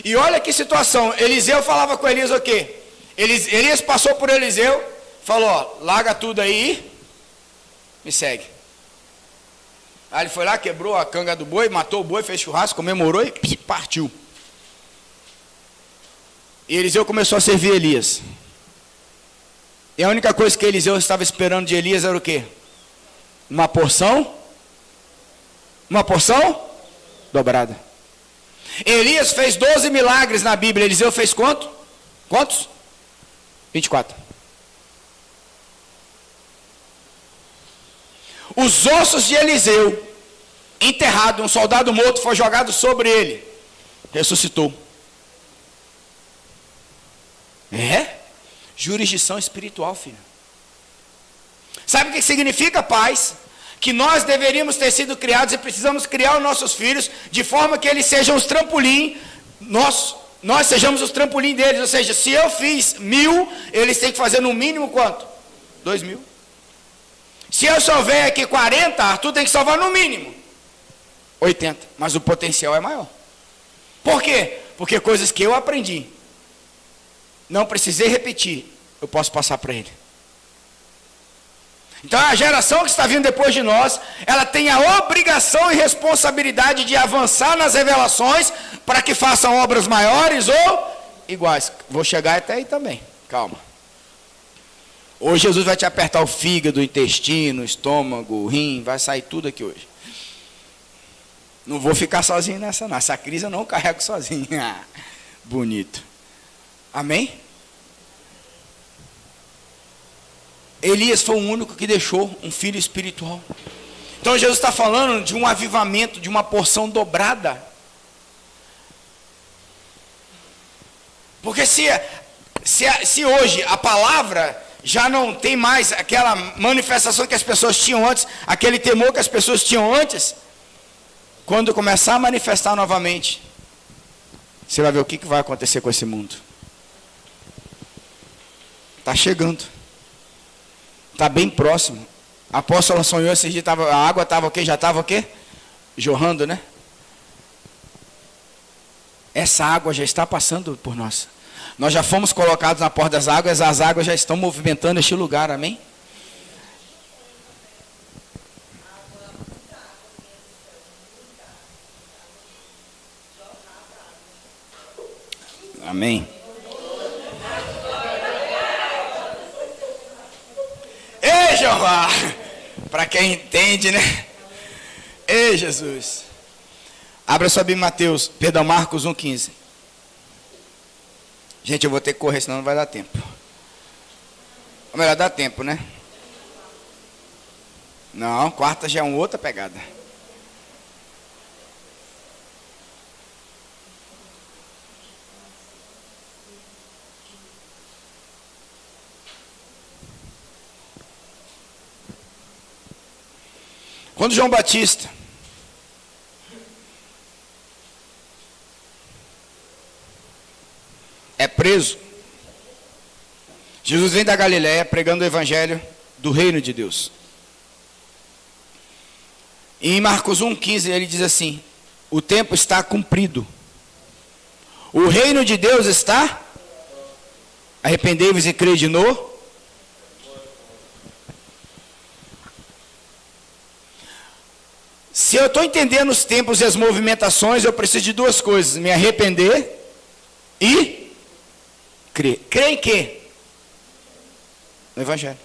Speaker 1: E olha que situação, Eliseu falava com Elias o quê? Elias passou por Eliseu, falou, ó, larga tudo aí Me segue. Aí ele foi lá, quebrou a canga do boi, matou o boi, fez churrasco, comemorou e partiu. E Eliseu começou a servir Elias. E a única coisa que Eliseu estava esperando de Elias era o quê? Uma porção dobrada. Elias fez 12 milagres na Bíblia. Eliseu fez quanto? Quantos? 24. Os ossos de Eliseu, enterrado, um soldado morto foi jogado sobre ele. Ressuscitou. Jurisdição espiritual, filho. Sabe o que significa, pais? Que nós deveríamos ter sido criados e precisamos criar os nossos filhos de forma que eles sejam os trampolim, nós sejamos os trampolim deles. Ou seja, se eu fiz 1000, eles têm que fazer no mínimo quanto? 2000. Se eu salvei aqui 40, Arthur tem que salvar no mínimo 80, mas o potencial é maior. Por quê? Porque coisas que eu aprendi, não precisei repetir, eu posso passar para ele. Então a geração que está vindo depois de nós, ela tem a obrigação e responsabilidade de avançar nas revelações para que façam obras maiores ou iguais. Vou chegar até aí também, calma. Hoje Jesus vai te apertar o fígado, o intestino, o estômago, o rim, vai sair tudo aqui hoje. Não vou ficar sozinho nessa não, essa crise eu não carrego sozinho. Bonito. Amém? Elias foi o único que deixou um filho espiritual. Então Jesus está falando de um avivamento, de uma porção dobrada. Porque se hoje a palavra já não tem mais aquela manifestação que as pessoas tinham antes, aquele temor que as pessoas tinham antes, quando começar a manifestar novamente, você vai ver o que vai acontecer com esse mundo. Está chegando. Está bem próximo. A apóstola sonhou esses dias, a água estava o quê? Já estava o quê? Jorrando, né? Essa água já está passando por nós. Nós já fomos colocados na porta das águas, as águas já estão movimentando este lugar, amém? Amém. Ei, Jeová! Para quem entende, né? Ei, Jesus! Abra sua Bíblia em Marcos 1,15. Gente, eu vou ter que correr, senão não vai dar tempo. Ou melhor, dá tempo, né? Não, quarta já é uma outra pegada. Quando João Batista é preso, Jesus vem da Galiléia pregando o evangelho do reino de Deus. E em Marcos 1,15 ele diz assim: o tempo está cumprido, o reino de Deus está, arrependei-vos e crede no. Se eu estou entendendo os tempos e as movimentações, eu preciso de duas coisas: me arrepender e crer. Crer em quê? No Evangelho.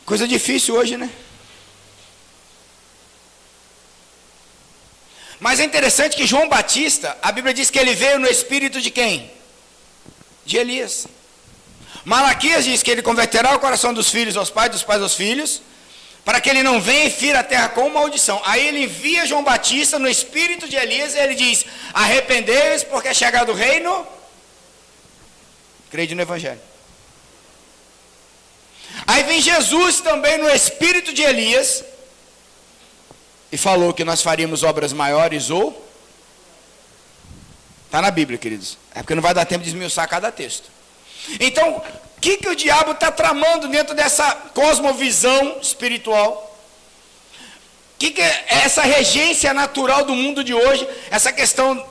Speaker 1: Coisa difícil hoje, né? Mas é interessante que João Batista, a Bíblia diz que ele veio no espírito de quem? De Elias. Malaquias diz que ele converterá o coração dos filhos aos pais aos filhos, para que ele não venha e fira a terra com maldição. Aí ele envia João Batista no espírito de Elias e ele diz: arrependei-vos porque é chegado o reino, crede no Evangelho. Aí vem Jesus também no espírito de Elias e falou que nós faríamos obras maiores ou... Está na Bíblia, queridos. É porque não vai dar tempo de esmiuçar cada texto. Então, o que o diabo está tramando dentro dessa cosmovisão espiritual? O que é essa regência natural do mundo de hoje? Essa questão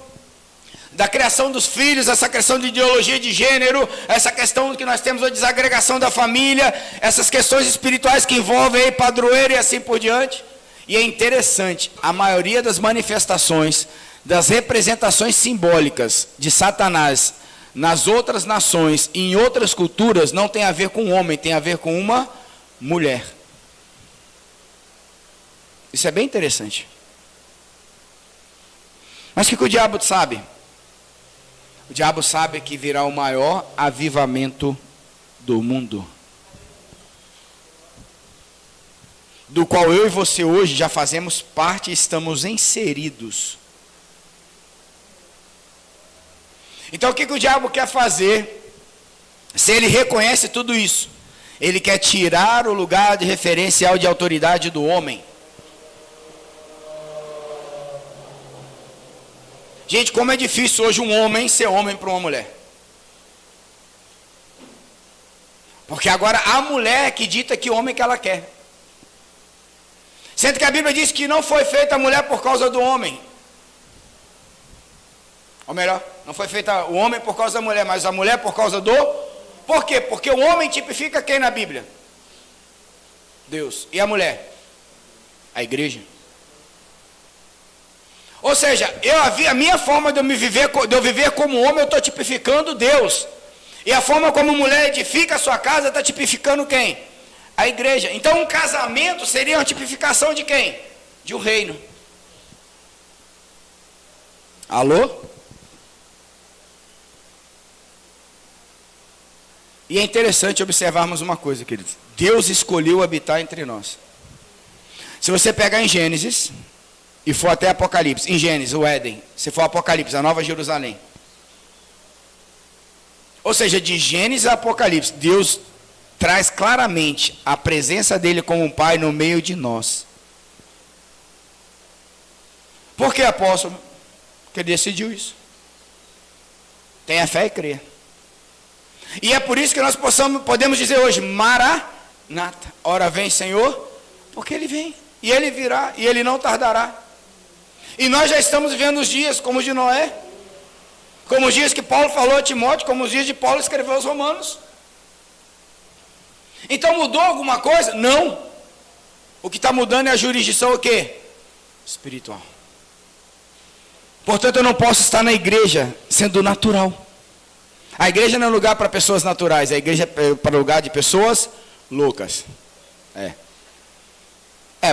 Speaker 1: da criação dos filhos, essa questão de ideologia de gênero, essa questão que nós temos a desagregação da família, essas questões espirituais que envolvem aí padroeiro e assim por diante. E é interessante, a maioria das manifestações, das representações simbólicas de Satanás nas outras nações e em outras culturas não tem a ver com um homem, tem a ver com uma mulher. Isso é bem interessante. Mas o que o diabo sabe? O diabo sabe que virá o maior avivamento do mundo, do qual eu e você hoje já fazemos parte e estamos inseridos. Então o que o diabo quer fazer? Se ele reconhece tudo isso, ele quer tirar o lugar de referencial de autoridade do homem. Gente, como é difícil hoje um homem ser homem para uma mulher. Porque agora a mulher que dita que homem que ela quer. Sendo que a Bíblia diz que não foi feita a mulher por causa do homem. Ou melhor, não foi feita o homem por causa da mulher, mas a mulher por causa do... Por quê? Porque o homem tipifica quem na Bíblia? Deus. E a mulher? A igreja. Ou seja, a minha forma de eu viver como homem, eu estou tipificando Deus. E a forma como mulher edifica a sua casa, está tipificando quem? A igreja. Então um casamento seria uma tipificação de quem? De um reino. Alô? E é interessante observarmos uma coisa, queridos. Deus escolheu habitar entre nós. Se você pegar em Gênesis e for até Apocalipse, em Gênesis, o Éden, se for Apocalipse, a Nova Jerusalém. Ou seja, de Gênesis a Apocalipse, Deus traz claramente a presença dele como um Pai no meio de nós. Por que, apóstolo? Porque ele decidiu isso. Tenha fé e creia. E é por isso que nós podemos dizer hoje, Maranata, ora vem Senhor, porque ele vem, e ele virá, e ele não tardará. E nós já estamos vivendo os dias como os de Noé, como os dias que Paulo falou a Timóteo, como os dias de Paulo escreveu aos Romanos. Então mudou alguma coisa? Não. O que está mudando é a jurisdição o quê? Espiritual. Portanto, eu não posso estar na igreja sendo natural. A igreja não é lugar para pessoas naturais, a igreja é para lugar de pessoas loucas.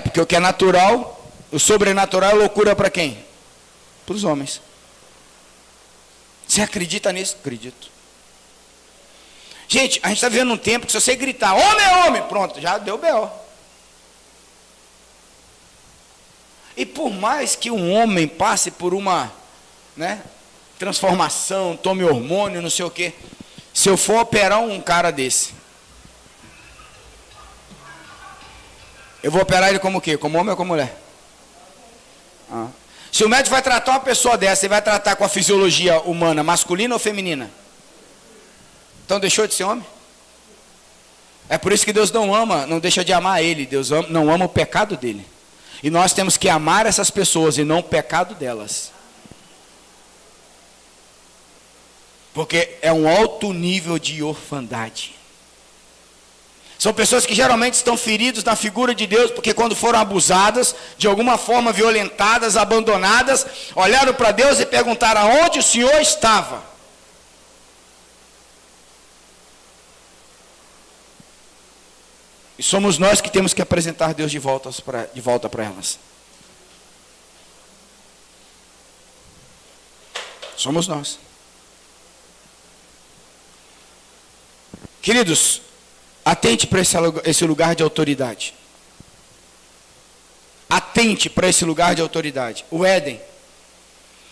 Speaker 1: Porque o que é natural, o sobrenatural é loucura para quem? Para os homens. Você acredita nisso? Acredito. Gente, a gente está vivendo um tempo que se você gritar, homem é homem, pronto, já deu B.O. E por mais que um homem passe por uma, transformação, tome hormônio, não sei o quê, se eu for operar um cara desse, eu vou operar ele como o quê? Como homem ou como mulher? Se o médico vai tratar uma pessoa dessa, ele vai tratar com a fisiologia humana, masculina ou feminina? Então deixou de ser homem? É por isso que Deus não deixa de amar ele, Deus não ama o pecado dele. E nós temos que amar essas pessoas e não o pecado delas. Porque é um alto nível de orfandade. São pessoas que geralmente estão feridas na figura de Deus, porque quando foram abusadas, de alguma forma violentadas, abandonadas, olharam para Deus e perguntaram aonde o Senhor estava. E somos nós que temos que apresentar Deus de volta para elas. Somos nós. Queridos, atente para esse lugar de autoridade. Atente para esse lugar de autoridade. O Éden.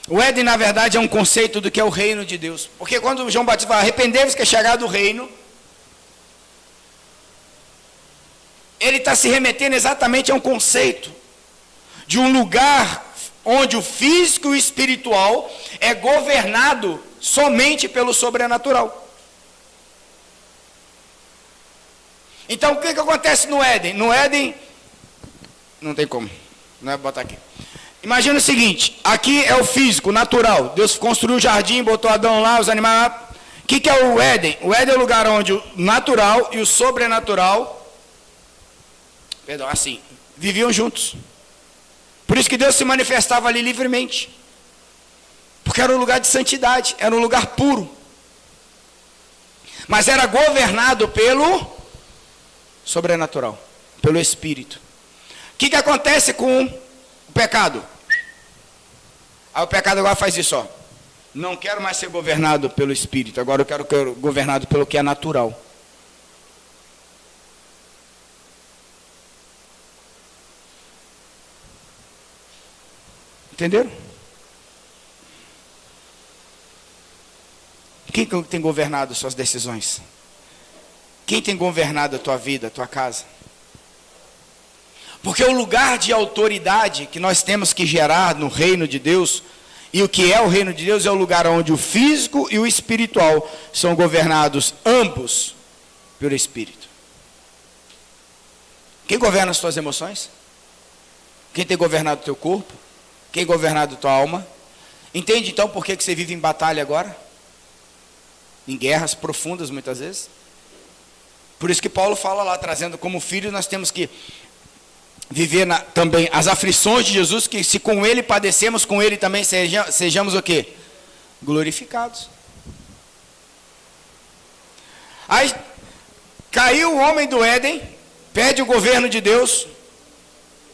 Speaker 1: O Éden, na verdade, é um conceito do que é o reino de Deus. Porque quando João Batista fala, arrependei-vos que é chegado o reino, ele está se remetendo exatamente a um conceito de um lugar onde o físico e o espiritual é governado somente pelo sobrenatural. Então, o que acontece no Éden? No Éden, não tem como, não é botar aqui. Imagina o seguinte, aqui é o físico, natural. Deus construiu o jardim, botou Adão lá, os animais lá. O que é o Éden? O Éden é o lugar onde o natural e o sobrenatural, viviam juntos. Por isso que Deus se manifestava ali livremente. Porque era um lugar de santidade, era um lugar puro. Mas era governado pelo sobrenatural, pelo Espírito. O que acontece com o pecado? Aí o pecado agora faz isso, ó. Não quero mais ser governado pelo Espírito, agora eu quero ser governado pelo que é natural. Entenderam? Quem tem governado suas decisões? Quem tem governado a tua vida, a tua casa? Porque o lugar de autoridade que nós temos que gerar no reino de Deus, e o que é o reino de Deus é o lugar onde o físico e o espiritual são governados ambos pelo Espírito. Quem governa as tuas emoções? Quem tem governado o teu corpo? Quem tem governado a tua alma? Entende então por que você vive em batalha agora? Em guerras profundas muitas vezes? Por isso que Paulo fala lá, trazendo como filho, nós temos que viver também as aflições de Jesus, que se com ele padecemos, com ele também sejamos o quê? Glorificados. Aí caiu o homem do Éden, pede o governo de Deus,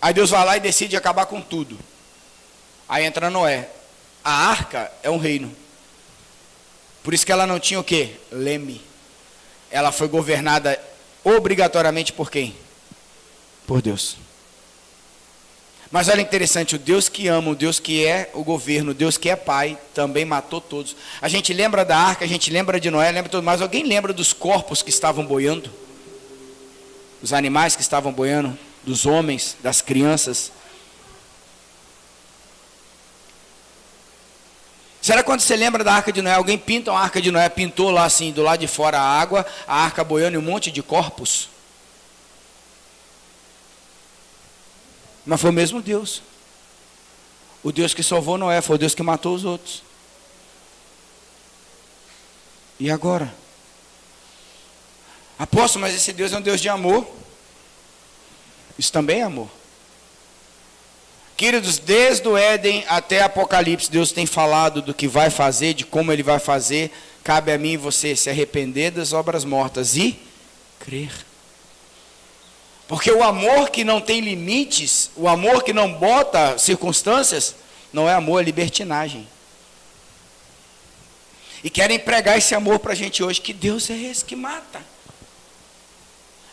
Speaker 1: aí Deus vai lá e decide acabar com tudo. Aí entra Noé. A arca é um reino. Por isso que ela não tinha o quê? Leme. Ela foi governada obrigatoriamente por quem? Por Deus. Mas olha interessante, o Deus que ama, o Deus que é o governo, o Deus que é pai, também matou todos. A gente lembra da arca, a gente lembra de Noé, lembra de tudo, mas alguém lembra dos corpos que estavam boiando? Dos animais que estavam boiando? Dos homens, das crianças? Será que quando você lembra da arca de Noé, alguém pinta uma arca de Noé, pintou lá assim, do lado de fora a água, a arca boiando e um monte de corpos? Mas foi o mesmo Deus. O Deus que salvou Noé, foi o Deus que matou os outros. E agora? Apóstolo, mas esse Deus é um Deus de amor. Isso também é amor. Queridos, desde o Éden até Apocalipse, Deus tem falado do que vai fazer, de como Ele vai fazer. Cabe a mim e você se arrepender das obras mortas e crer. Porque o amor que não tem limites, o amor que não bota circunstâncias, não é amor, é libertinagem. E querem pregar esse amor para a gente hoje, que Deus é esse que mata.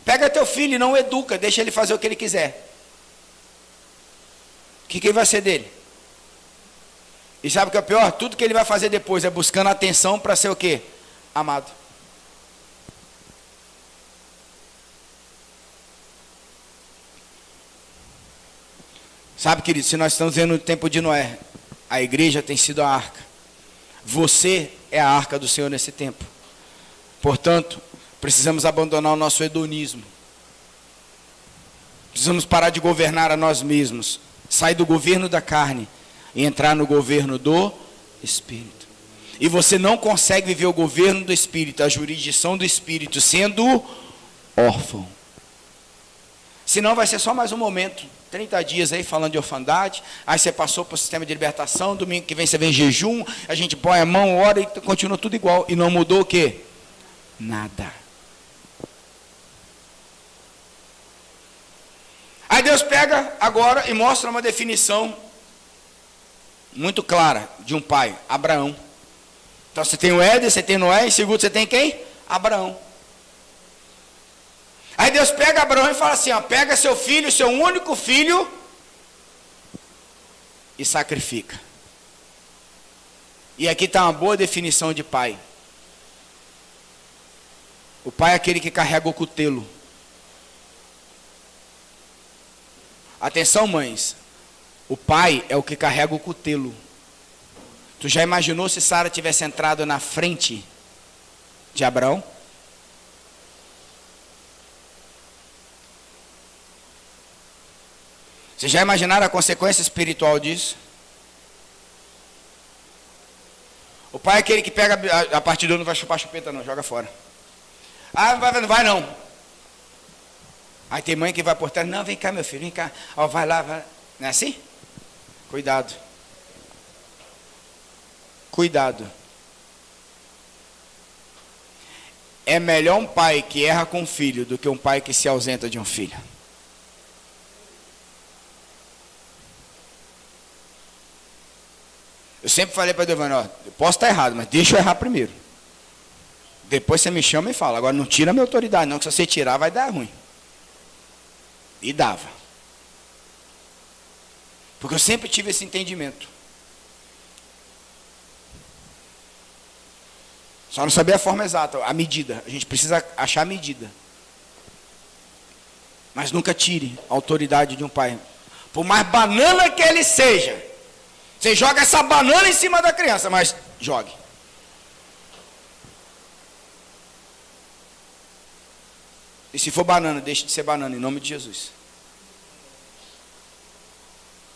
Speaker 1: Pega teu filho e não o educa, deixa ele fazer o que ele quiser. O que vai ser dele? E sabe o que é pior? Tudo que ele vai fazer depois é buscando atenção para ser o quê? Amado. Sabe, querido, se nós estamos vendo o tempo de Noé, a igreja tem sido a arca. Você é a arca do Senhor nesse tempo. Portanto, precisamos abandonar o nosso hedonismo. Precisamos parar de governar a nós mesmos. Sair do governo da carne e entrar no governo do Espírito. E você não consegue viver o governo do Espírito, a jurisdição do Espírito, sendo órfão. Senão vai ser só mais um momento. 30 dias aí falando de orfandade, aí você passou para o sistema de libertação, domingo que vem você vem em jejum, a gente põe a mão, ora e continua tudo igual. E não mudou o quê? Nada. Aí Deus pega agora e mostra uma definição muito clara de um pai, Abraão. Então você tem o Éden, você tem Noé, em segundo você tem quem? Abraão. Aí Deus pega Abraão e fala assim, ó, pega seu filho, seu único filho, e sacrifica. E aqui está uma boa definição de pai. O pai é aquele que carrega o cutelo. Atenção, mães. O pai é o que carrega o cutelo. Tu já imaginou se Sara tivesse entrado na frente de Abraão? Vocês já imaginaram a consequência espiritual disso? O pai é aquele que pega a partir do não vai chupar chupeta não, joga fora. Ah, não vai não. Aí tem mãe que vai por trás, não, vem cá meu filho, vem cá. Ó, vai lá, vai. Não é assim? Cuidado. Cuidado. É melhor um pai que erra com um filho do que um pai que se ausenta de um filho. Eu sempre falei para Devane, ó, eu posso estar errado, mas deixa eu errar primeiro. Depois você me chama e fala. Agora não tira a minha autoridade, não, que se você tirar vai dar ruim. E dava. Porque eu sempre tive esse entendimento. Só não sabia a forma exata, a medida. A gente precisa achar a medida. Mas nunca tire a autoridade de um pai. Por mais banana que ele seja. Você joga essa banana em cima da criança, mas jogue. E se for banana, deixe de ser banana, em nome de Jesus.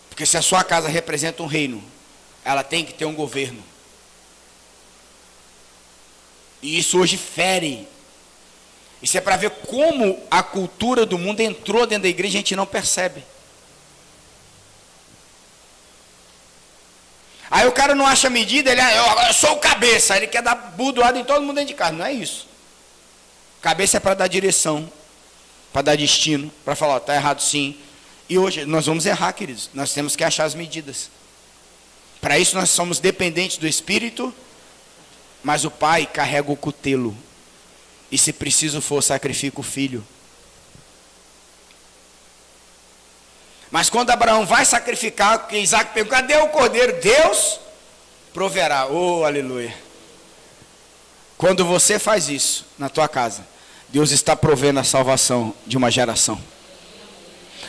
Speaker 1: Porque se a sua casa representa um reino, ela tem que ter um governo. E isso hoje fere. Isso é para ver como a cultura do mundo entrou dentro da igreja e a gente não percebe. Aí o cara não acha medida, eu sou o cabeça, ele quer dar budoada em todo mundo dentro de casa. Não é isso. Cabeça é para dar direção, para dar destino, para falar, está errado sim. E hoje nós vamos errar, queridos. Nós temos que achar as medidas. Para isso nós somos dependentes do Espírito, mas o pai carrega o cutelo. E se preciso for, sacrifica o filho. Mas quando Abraão vai sacrificar, porque Isaac perguntou, cadê o cordeiro? Deus proverá. Oh, aleluia. Quando você faz isso na tua casa, Deus está provendo a salvação de uma geração.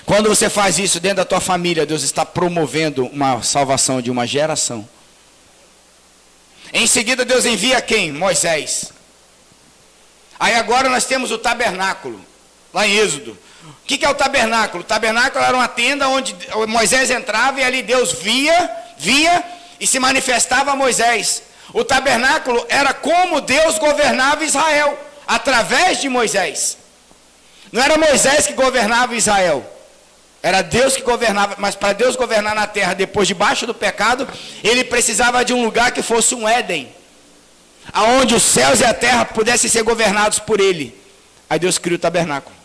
Speaker 1: Quando você faz isso dentro da tua família, Deus está promovendo uma salvação de uma geração. Em seguida, Deus envia quem? Moisés. Aí agora nós temos o tabernáculo, lá em Êxodo. O que é o tabernáculo? O tabernáculo era uma tenda onde Moisés entrava e ali Deus via e se manifestava a Moisés. O tabernáculo era como Deus governava Israel, através de Moisés. Não era Moisés que governava Israel, era Deus que governava. Mas para Deus governar na terra, depois debaixo do pecado, ele precisava de um lugar que fosse um Éden, aonde os céus e a terra pudessem ser governados por ele. Aí Deus criou o tabernáculo.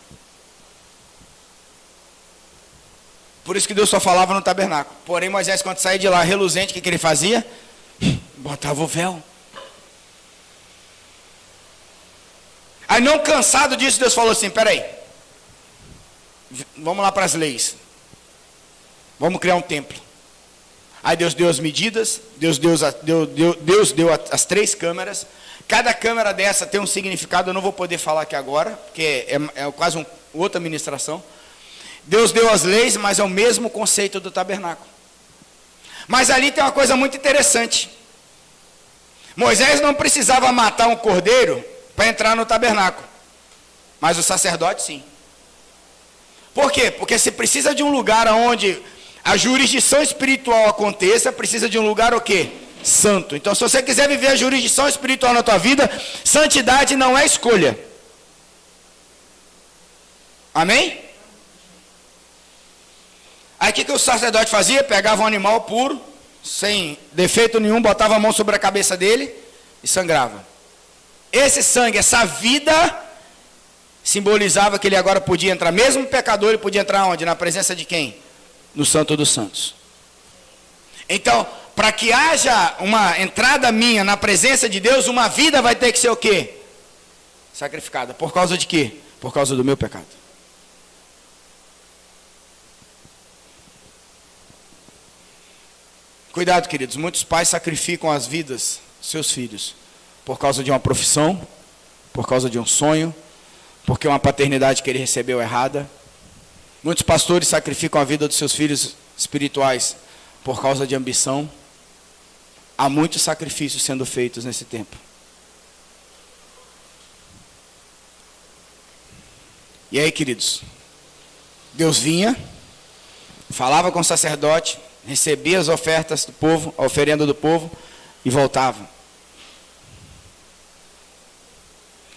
Speaker 1: Por isso que Deus só falava no tabernáculo. Porém Moisés, quando saía de lá reluzente, o que ele fazia? Botava o véu. Aí não cansado disso, Deus falou assim, peraí, vamos lá para as leis. Vamos criar um templo. Aí Deus deu as medidas, Deus deu as 3 câmeras. Cada câmera dessa tem um significado, eu não vou poder falar aqui agora, porque é quase outra ministração. Deus deu as leis, mas é o mesmo conceito do tabernáculo. Mas ali tem uma coisa muito interessante. Moisés não precisava matar um cordeiro para entrar no tabernáculo. Mas o sacerdote sim. Por quê? Porque se precisa de um lugar onde a jurisdição espiritual aconteça, precisa de um lugar o quê? Santo. Então se você quiser viver a jurisdição espiritual na tua vida, santidade não é escolha. Amém? Aí o que o sacerdote fazia? Pegava um animal puro, sem defeito nenhum, botava a mão sobre a cabeça dele e sangrava. Esse sangue, essa vida, simbolizava que ele agora podia entrar, mesmo pecador, ele podia entrar onde? Na presença de quem? No Santo dos Santos. Então, para que haja uma entrada minha na presença de Deus, uma vida vai ter que ser o quê? Sacrificada. Por causa de quê? Por causa do meu pecado. Cuidado, queridos, muitos pais sacrificam as vidas dos seus filhos por causa de uma profissão, por causa de um sonho, porque uma paternidade que ele recebeu errada. Muitos pastores sacrificam a vida dos seus filhos espirituais por causa de ambição. Há muitos sacrifícios sendo feitos nesse tempo. E aí, queridos, Deus vinha, falava com o sacerdote, recebia as ofertas do povo, a oferenda do povo, e voltava.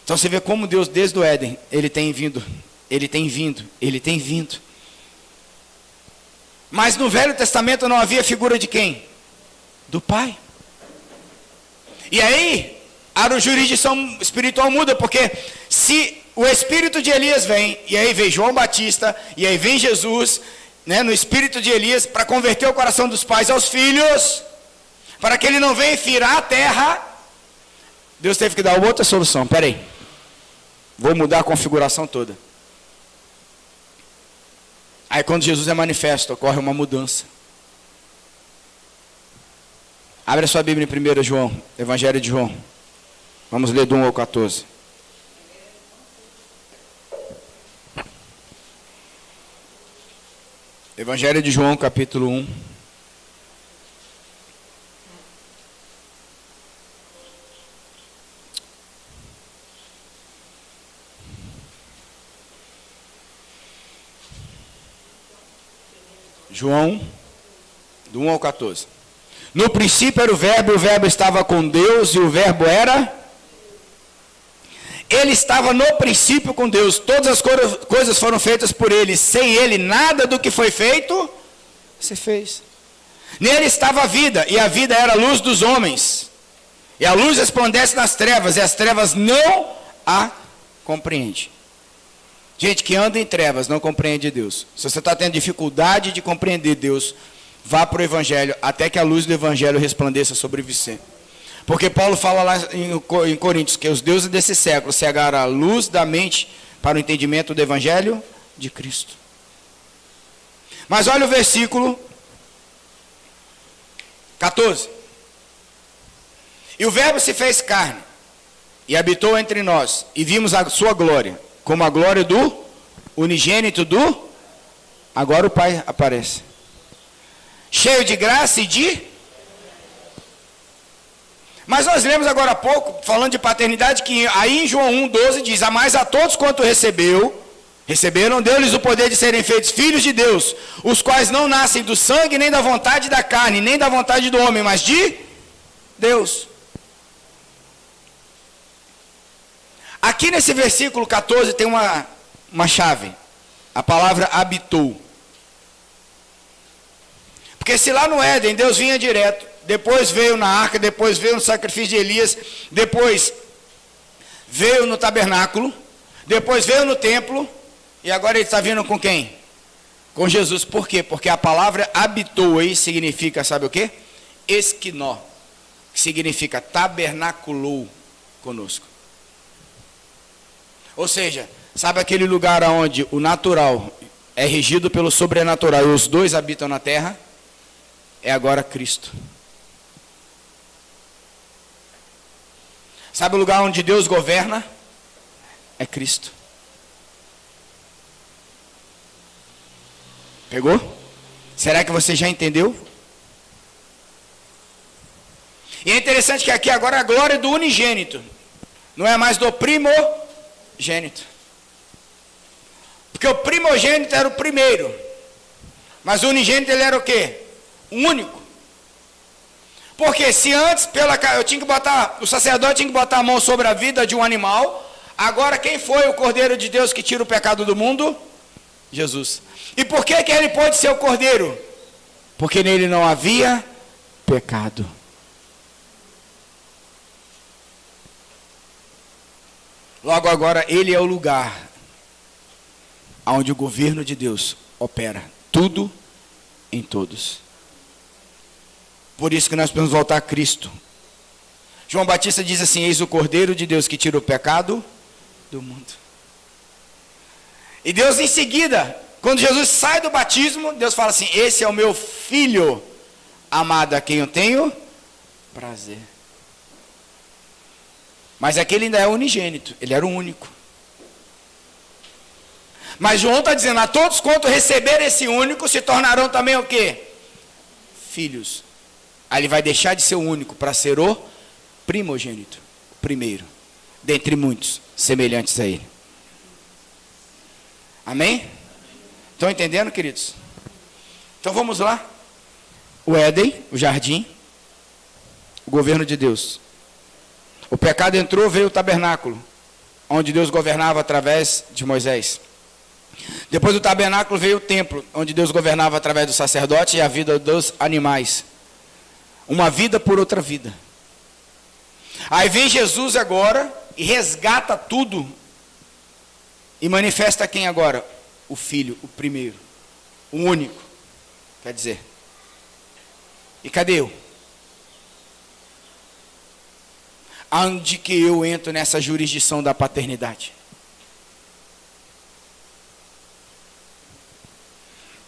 Speaker 1: Então você vê como Deus, desde o Éden, Ele tem vindo. Mas no Velho Testamento não havia figura de quem? Do Pai. E aí, a jurisdição espiritual muda, porque se o espírito de Elias vem, e aí vem João Batista, e aí vem Jesus, né, no espírito de Elias, para converter o coração dos pais aos filhos, para que ele não venha firar a terra, Deus teve que dar outra solução. Peraí, vou mudar a configuração toda. Aí quando Jesus é manifesto, ocorre uma mudança. Abre a sua Bíblia em 1 João, Evangelho de João. Vamos ler do 1 ao 14. Evangelho de João, capítulo 1. João, do 1 ao 14. No princípio era o Verbo estava com Deus, e o Verbo era... Ele estava no princípio com Deus, todas as coisas foram feitas por Ele, sem Ele nada do que foi feito, se fez. Nele estava a vida, e a vida era a luz dos homens. E a luz resplandece nas trevas, e as trevas não a compreendem. Gente que anda em trevas não compreende Deus. Se você está tendo dificuldade de compreender Deus, vá para o Evangelho, até que a luz do Evangelho resplandeça sobre você. Porque Paulo fala lá em Coríntios, que os deuses desse século cegaram a luz da mente para o entendimento do Evangelho de Cristo. Mas olha o versículo 14. E o Verbo se fez carne, e habitou entre nós, e vimos a sua glória, como a glória do unigênito do... Agora o Pai aparece. Cheio de graça e de... Mas nós lemos agora há pouco, falando de paternidade, que aí em João 1,12 diz: a mais a todos quanto receberam, deu-lhes o poder de serem feitos filhos de Deus, os quais não nascem do sangue, nem da vontade da carne, nem da vontade do homem, mas de Deus. Aqui nesse versículo 14 tem uma chave, a palavra habitou. Porque se lá no Éden Deus vinha direto, depois veio na arca, depois veio no sacrifício de Elias, depois veio no tabernáculo, depois veio no templo, e agora ele está vindo com quem? Com Jesus. Por quê? Porque a palavra habitou aí significa, sabe o quê? Esquinó, que significa tabernaculou conosco. Ou seja, sabe aquele lugar onde o natural é regido pelo sobrenatural e os dois habitam na terra? É agora Cristo. Sabe o lugar onde Deus governa? É Cristo. Pegou? Será que você já entendeu? E é interessante que aqui agora a glória do unigênito, não é mais do primogênito. Porque o primogênito era o primeiro, mas o unigênito ele era o quê? O único. Porque se antes eu tinha que botar, o sacerdote tinha que botar a mão sobre a vida de um animal, agora quem foi o Cordeiro de Deus que tira o pecado do mundo? Jesus. E por que ele pôde ser o Cordeiro? Porque nele não havia pecado. Logo agora ele é o lugar onde o governo de Deus opera tudo em todos. Por isso que nós precisamos voltar a Cristo. João Batista diz assim: eis o Cordeiro de Deus que tira o pecado do mundo. E Deus em seguida, quando Jesus sai do batismo, Deus fala assim: esse é o meu filho amado, a quem eu tenho prazer. Mas aquele ainda é unigênito, ele era o único. Mas João está dizendo: a todos quanto receber esse único, se tornarão também o quê? Filhos. Aí ele vai deixar de ser o único para ser o primogênito, o primeiro, dentre muitos semelhantes a ele. Amém? Estão entendendo, queridos? Então vamos lá. O Éden, o jardim, o governo de Deus. O pecado entrou, veio o tabernáculo, onde Deus governava através de Moisés. Depois do tabernáculo veio o templo, onde Deus governava através do sacerdote e a vida dos animais. Uma vida por outra vida. Aí vem Jesus agora e resgata tudo. E manifesta quem agora? O Filho, o primeiro, o único. Quer dizer. E cadê eu? Onde que eu entro nessa jurisdição da paternidade?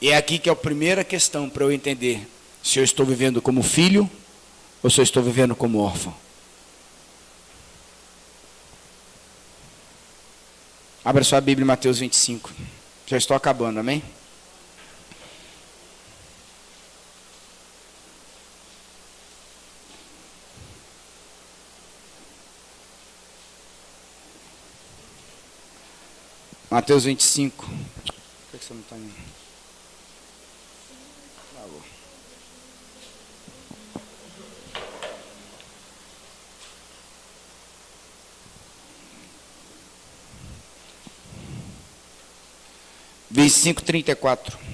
Speaker 1: E é aqui que é a primeira questão para eu entender se eu estou vivendo como filho ou se eu estou vivendo como órfão. Abra sua Bíblia em Mateus 25. Já estou acabando, amém? Mateus 25. Por que você não está indo? Tá bom. Versículo 34.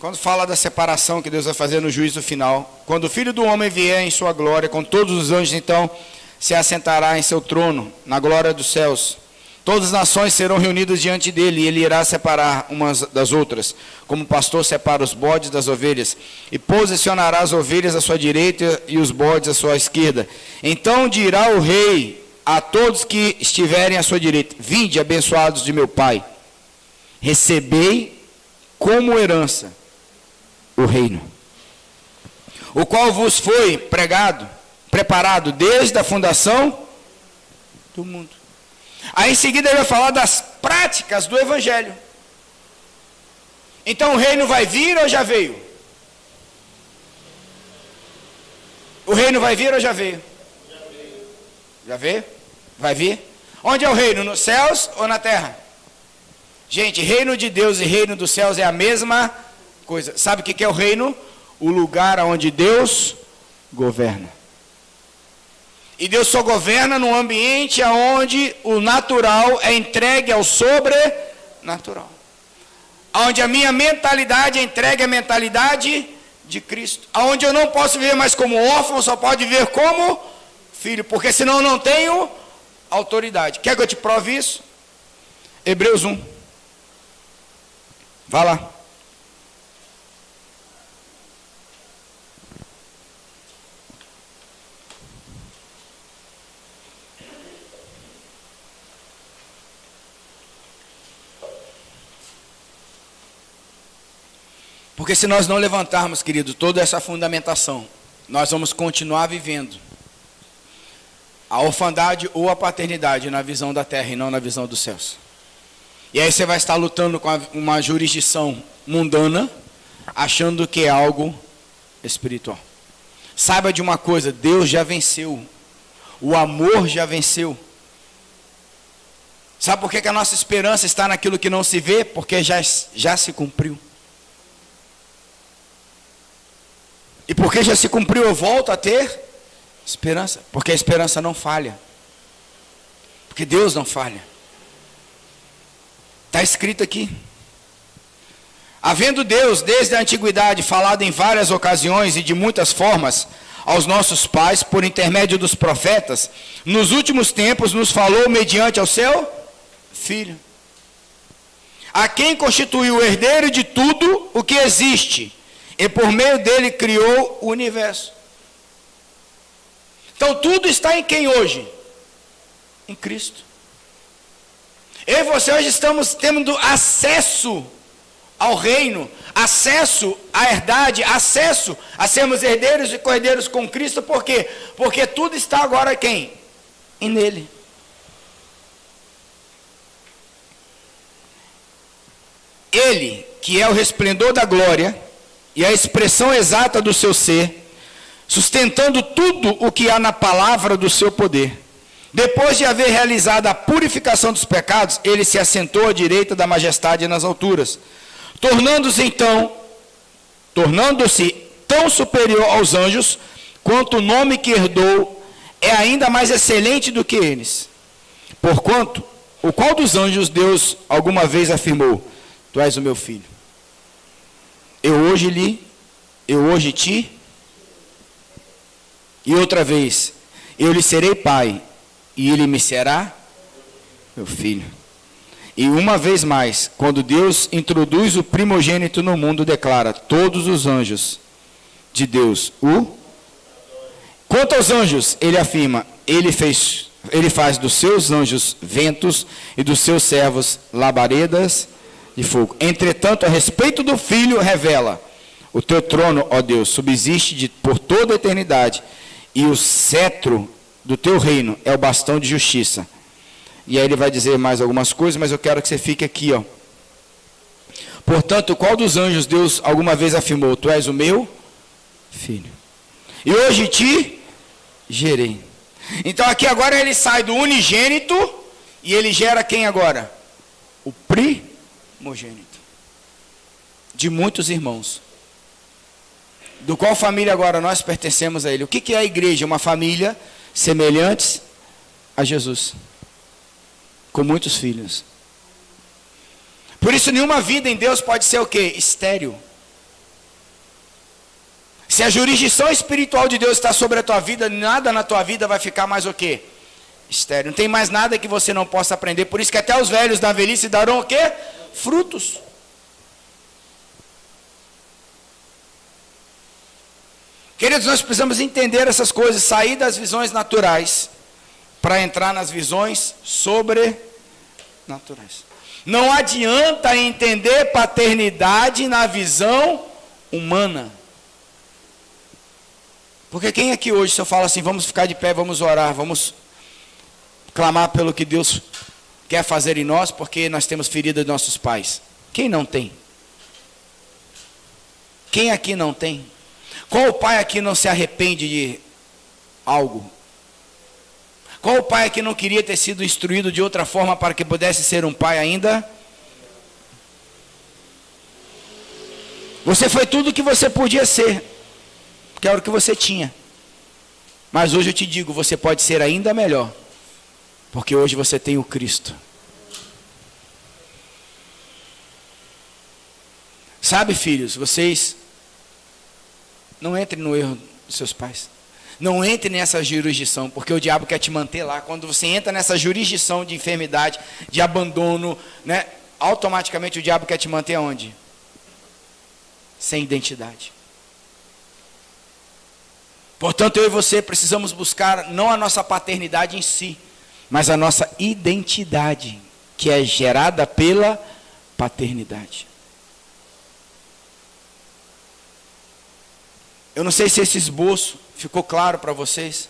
Speaker 1: Quando fala da separação que Deus vai fazer no juízo final, quando o Filho do Homem vier em sua glória, com todos os anjos, então se assentará em seu trono, na glória dos céus. Todas as nações serão reunidas diante dele, e ele irá separar umas das outras, como o pastor separa os bodes das ovelhas, e posicionará as ovelhas à sua direita e os bodes à sua esquerda. Então dirá o rei a todos que estiverem à sua direita: vinde, abençoados de meu Pai, recebei como herança o reino, o qual vos foi preparado desde a fundação do mundo. Aí em seguida ele vai falar das práticas do Evangelho. Então o reino vai vir ou já veio? O reino vai vir ou já veio? Já veio? Vai vir? Onde é o reino? Nos céus ou na terra? Gente, reino de Deus e reino dos céus é a mesma coisa. Sabe o que é o reino? O lugar onde Deus governa. E Deus só governa num ambiente onde o natural é entregue ao sobrenatural. Onde a minha mentalidade é entregue à mentalidade de Cristo. Onde eu não posso viver mais como órfão, só pode viver como filho. Porque senão eu não tenho autoridade. Quer que eu te prove isso? Hebreus 1. Vá lá. Porque se nós não levantarmos, querido, toda essa fundamentação, nós vamos continuar vivendo a orfandade ou a paternidade na visão da terra e não na visão dos céus. E aí você vai estar lutando com uma jurisdição mundana, achando que é algo espiritual. Saiba de uma coisa: Deus já venceu. O amor já venceu. Sabe por que a nossa esperança está naquilo que não se vê? Porque já se cumpriu. E porque já se cumpriu, eu volto a ter esperança. Porque a esperança não falha. Porque Deus não falha. Está escrito aqui. Havendo Deus, desde a antiguidade, falado em várias ocasiões e de muitas formas aos nossos pais, por intermédio dos profetas, nos últimos tempos nos falou mediante ao seu Filho, a quem constituiu o herdeiro de tudo o que existe, e por meio dele criou o universo. Então tudo está em quem hoje? Em Cristo. Eu e você hoje estamos tendo acesso ao reino, acesso à herdade, acesso a sermos herdeiros e co-herdeiros com Cristo. Por quê? Porque tudo está agora quem? E nele. Ele, que é o resplendor da glória e a expressão exata do seu ser, sustentando tudo o que há na palavra do seu poder. Depois de haver realizado a purificação dos pecados, ele se assentou à direita da majestade nas alturas, tornando-se tão superior aos anjos, quanto o nome que herdou é ainda mais excelente do que eles. Porquanto, o qual dos anjos Deus alguma vez afirmou: tu és o meu filho, eu hoje te, e outra vez, eu lhe serei pai, e ele me será meu filho. E uma vez mais, quando Deus introduz o primogênito no mundo, declara: todos os anjos de Deus Quanto aos anjos, ele afirma: ele faz dos seus anjos ventos e dos seus servos labaredas de fogo. Entretanto, a respeito do Filho, revela: o teu trono, ó Deus, subsiste por toda a eternidade, e o cetro do teu reino é o bastão de justiça. E aí ele vai dizer mais algumas coisas, mas eu quero que você fique aqui, ó. Portanto, qual dos anjos Deus alguma vez afirmou: tu és o meu filho, e hoje te gerei. Então aqui agora ele sai do unigênito e ele gera quem agora? O primogênito de muitos irmãos. Do qual família agora nós pertencemos a ele? O que é a igreja? Uma família semelhantes a Jesus, com muitos filhos. Por isso nenhuma vida em Deus pode ser o quê? Estéril. Se a jurisdição espiritual de Deus está sobre a tua vida, nada na tua vida vai ficar mais o quê? Estéril. Não tem mais nada que você não possa aprender. Por isso que até os velhos da velhice darão o quê? Frutos. Queridos, nós precisamos entender essas coisas, sair das visões naturais para entrar nas visões sobrenaturais. Não adianta entender paternidade na visão humana. Porque quem aqui hoje, se eu falo assim, vamos ficar de pé, vamos orar, vamos clamar pelo que Deus quer fazer em nós, porque nós temos ferida de nossos pais. Quem não tem? Quem aqui não tem? Qual o pai aqui não se arrepende de algo? Qual o pai aqui não queria ter sido instruído de outra forma para que pudesse ser um pai ainda? Você foi tudo o que você podia ser, que era o que você tinha. Mas hoje eu te digo, você pode ser ainda melhor, porque hoje você tem o Cristo. Sabe, filhos, vocês não entrem no erro dos seus pais. Não entre nessa jurisdição, porque o diabo quer te manter lá. Quando você entra nessa jurisdição de enfermidade, de abandono, né, automaticamente o diabo quer te manter aonde? Sem identidade. Portanto, eu e você precisamos buscar não a nossa paternidade em si, mas a nossa identidade, que é gerada pela paternidade. Eu não sei se esse esboço ficou claro para vocês.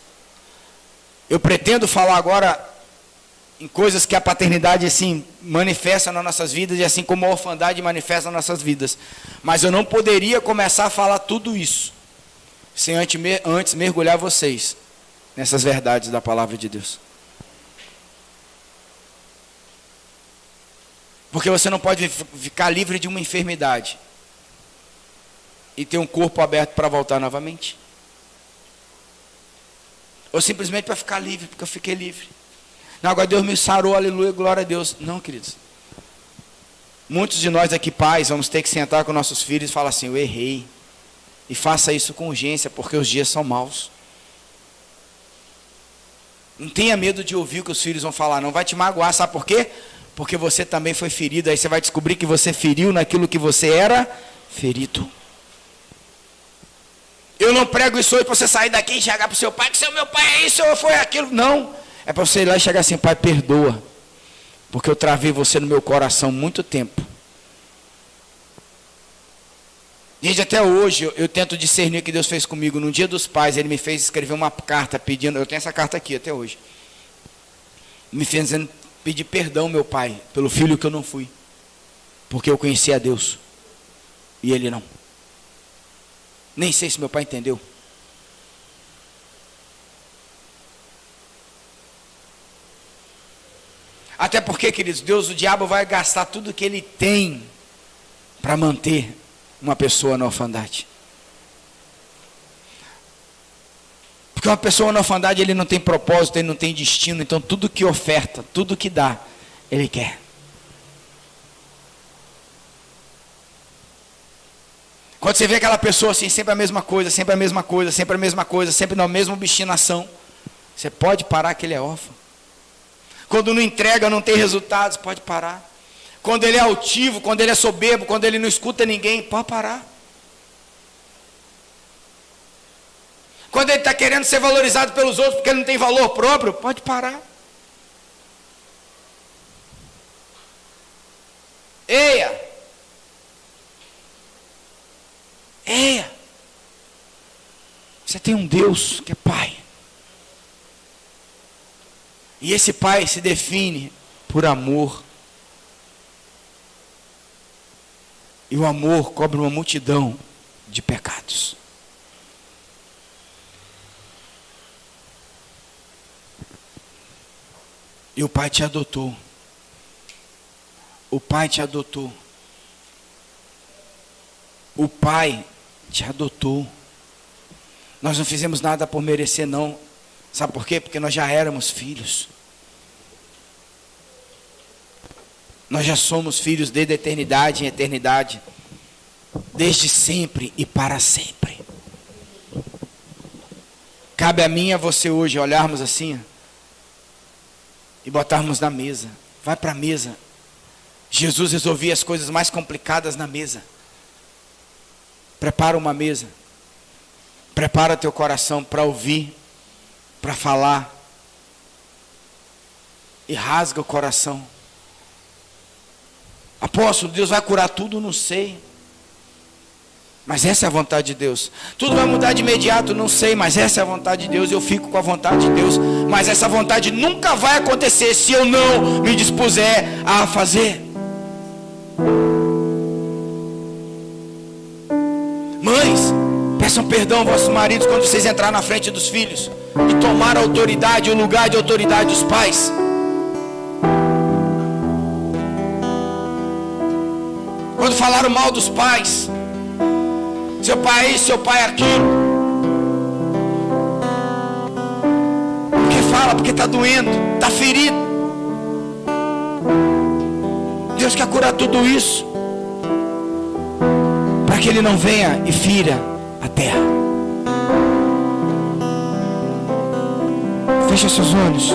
Speaker 1: Eu pretendo falar agora em coisas que a paternidade assim manifesta nas nossas vidas, e assim como a orfandade manifesta nas nossas vidas. Mas eu não poderia começar a falar tudo isso sem antes mergulhar vocês nessas verdades da palavra de Deus. Porque você não pode ficar livre de uma enfermidade e ter um corpo aberto para voltar novamente. Ou simplesmente para ficar livre, porque eu fiquei livre. Não, agora Deus me sarou, aleluia, glória a Deus. Não, queridos. Muitos de nós aqui, pais, vamos ter que sentar com nossos filhos e falar assim: eu errei. E faça isso com urgência, porque os dias são maus. Não tenha medo de ouvir o que os filhos vão falar, não vai te magoar, sabe por quê? Porque você também foi ferido, aí você vai descobrir que você feriu naquilo que você era ferido. Eu não prego isso hoje para você sair daqui e chegar para o seu pai, que seu meu pai é isso ou foi aquilo. Não, é para você ir lá e chegar assim: pai, perdoa, porque eu travei você no meu coração muito tempo. Gente, até hoje eu tento discernir o que Deus fez comigo. No dia dos pais, Ele me fez escrever uma carta pedindo, eu tenho essa carta aqui até hoje, me fez dizendo, pedir perdão, meu pai, pelo filho que eu não fui, porque eu conhecia a Deus, e ele não. Nem sei se meu pai entendeu. Até porque, queridos, o diabo vai gastar tudo que ele tem para manter uma pessoa na orfandade. Porque uma pessoa na orfandade, ele não tem propósito, ele não tem destino, então tudo que oferta, tudo que dá, ele quer. Quando você vê aquela pessoa assim, sempre a mesma coisa, sempre a mesma coisa, sempre a mesma coisa, sempre na mesma obstinação, você pode parar que ele é órfão. Quando não entrega, não tem resultados, pode parar. Quando ele é altivo, quando ele é soberbo, quando ele não escuta ninguém, pode parar. Quando ele está querendo ser valorizado pelos outros porque ele não tem valor próprio, pode parar. Eia! Eia! Você tem um Deus que é Pai. E esse Pai se define por amor. E o amor cobre uma multidão de pecados. E o Pai te adotou. O Pai te adotou. O Pai te adotou. Nós não fizemos nada por merecer, não. Sabe por quê? Porque nós já éramos filhos. Nós já somos filhos desde a eternidade em eternidade. Desde sempre e para sempre. Cabe a mim e a você hoje olharmos assim e botarmos na mesa. Vai para a mesa. Jesus resolvia as coisas mais complicadas na mesa. Prepara uma mesa. Prepara teu coração para ouvir, para falar. E rasga o coração. Apóstolo, Deus vai curar tudo? Não sei. Mas essa é a vontade de Deus. Tudo vai mudar de imediato? Não sei, mas essa é a vontade de Deus. Eu fico com a vontade de Deus. Mas essa vontade nunca vai acontecer se eu não me dispuser a fazer. Mães, peçam perdão aos vossos maridos quando vocês entrarem na frente dos filhos e tomar a autoridade, o lugar de autoridade dos pais. Quando falaram mal dos pais, seu pai é isso, seu pai é aquilo. Porque fala, porque está doendo, está ferido. Deus quer curar tudo isso, para que Ele não venha e fira a terra. Fecha seus olhos.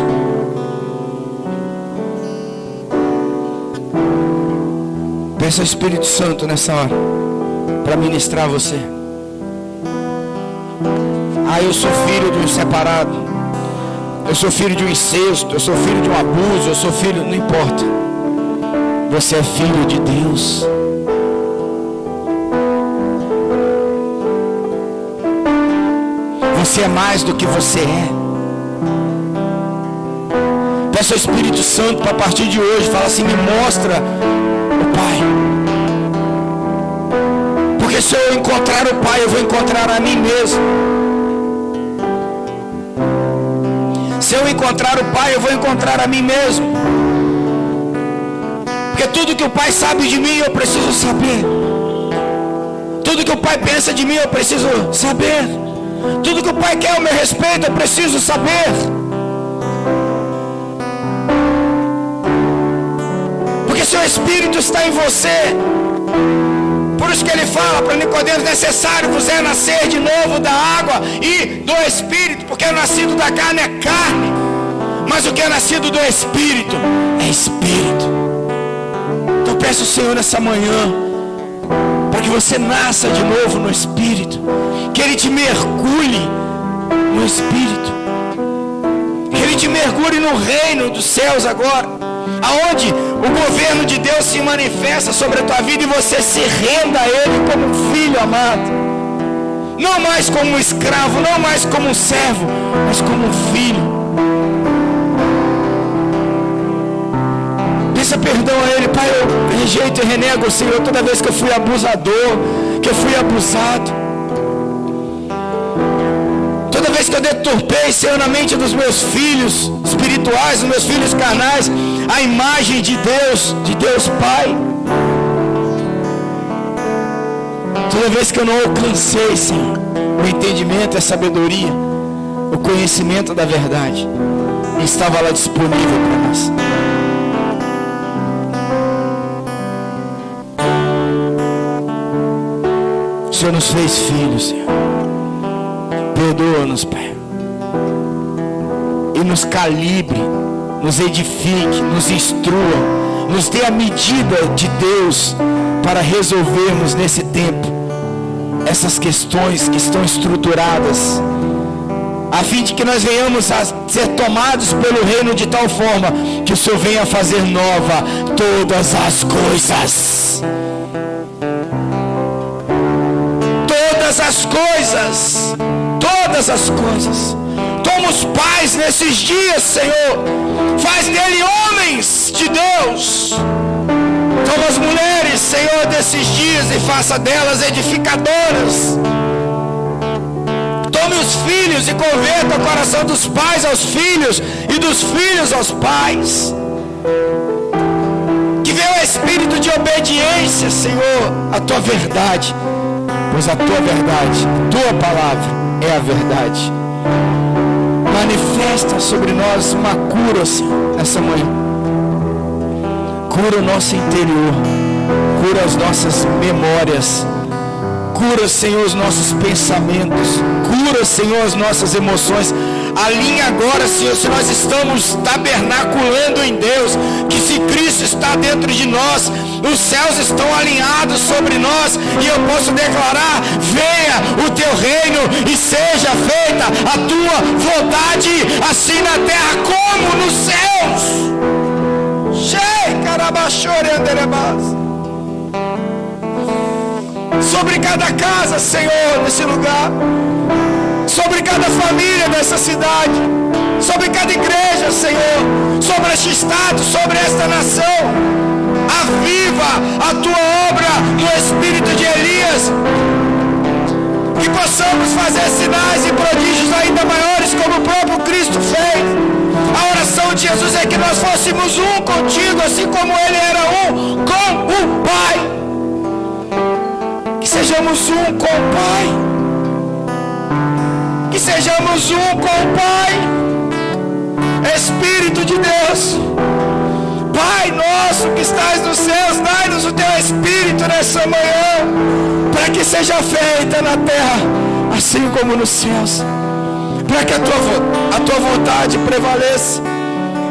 Speaker 1: Peça ao Espírito Santo nessa hora para ministrar a você. Eu sou filho de um separado. Eu sou filho de um incesto. Eu sou filho de um abuso. Eu sou filho... Não importa. Você é filho de Deus. Você é mais do que você é. Peça ao Espírito Santo para a partir de hoje falar assim: me mostra o Pai. Porque se eu encontrar o Pai, eu vou encontrar a mim mesmo. Se eu encontrar o Pai, eu vou encontrar a mim mesmo. Porque tudo que o Pai sabe de mim, eu preciso saber. Tudo que o Pai pensa de mim, eu preciso saber. Tudo que o Pai quer ao meu respeito, eu preciso saber. Porque seu Espírito está em você. Por isso que ele fala para Nicodemos: necessário vos é nascer de novo da água e do Espírito. Porque o nascido da carne é carne, mas o que é nascido do Espírito é Espírito. Então peço ao Senhor nessa manhã para que você nasça de novo no Espírito, que Ele te mergulhe no Espírito, que Ele te mergulhe no reino dos céus agora, aonde o governo de Deus se manifesta sobre a tua vida e você se renda a Ele como um filho amado, não mais como um escravo, não mais como um servo, mas como um filho. Peça perdão a Ele: Pai, eu rejeito e renego o Senhor toda vez que eu fui abusador, que eu fui abusado, toda vez vez que eu deturpei, Senhor, na mente dos meus filhos espirituais, dos meus filhos carnais, a imagem de Deus Pai. Toda vez que eu não alcancei, Senhor, o entendimento, a sabedoria, o conhecimento da verdade, estava lá disponível para nós. O Senhor nos fez filhos, Senhor. Perdoa-nos, Pai. E nos calibre, nos edifique, nos instrua, nos dê a medida de Deus para resolvermos nesse tempo essas questões que estão estruturadas, a fim de que nós venhamos a ser tomados pelo reino de tal forma que o Senhor venha fazer nova todas as coisas. Todas as coisas. Todas as coisas. Toma os pais nesses dias, Senhor. Faz dele homens de Deus. Toma as mulheres, Senhor, desses dias e faça delas edificadoras. Tome os filhos e converta o coração dos pais aos filhos e dos filhos aos pais. Que venha o espírito de obediência, Senhor, à tua verdade. Pois a tua verdade, a tua palavra é a verdade. Manifesta sobre nós uma cura, Senhor, nessa manhã. Cura o nosso interior. Cura as nossas memórias. Cura, Senhor, os nossos pensamentos. Cura, Senhor, as nossas emoções. Alinha agora, Senhor, se nós estamos tabernaculando em Deus, que se Cristo está dentro de nós, os céus estão alinhados sobre nós, e eu posso declarar: venha o teu reino e seja feita a tua vontade, assim na terra como nos céus. Sobre cada casa, Senhor, nesse lugar, sobre cada família dessa cidade, sobre cada igreja, Senhor, sobre este estado, sobre esta nação. Aviva a tua obra no espírito de Elias, que possamos fazer sinais e prodígios ainda maiores, como o próprio Cristo fez. A oração de Jesus é que nós fôssemos um contigo, assim como ele era um com o Pai. Que sejamos um com o Pai. Que sejamos um com o Pai. Espírito de Deus, Pai nosso que estás nos céus, dai-nos o teu Espírito nessa manhã, para que seja feita na terra, assim como nos céus. Para que a tua vontade prevaleça,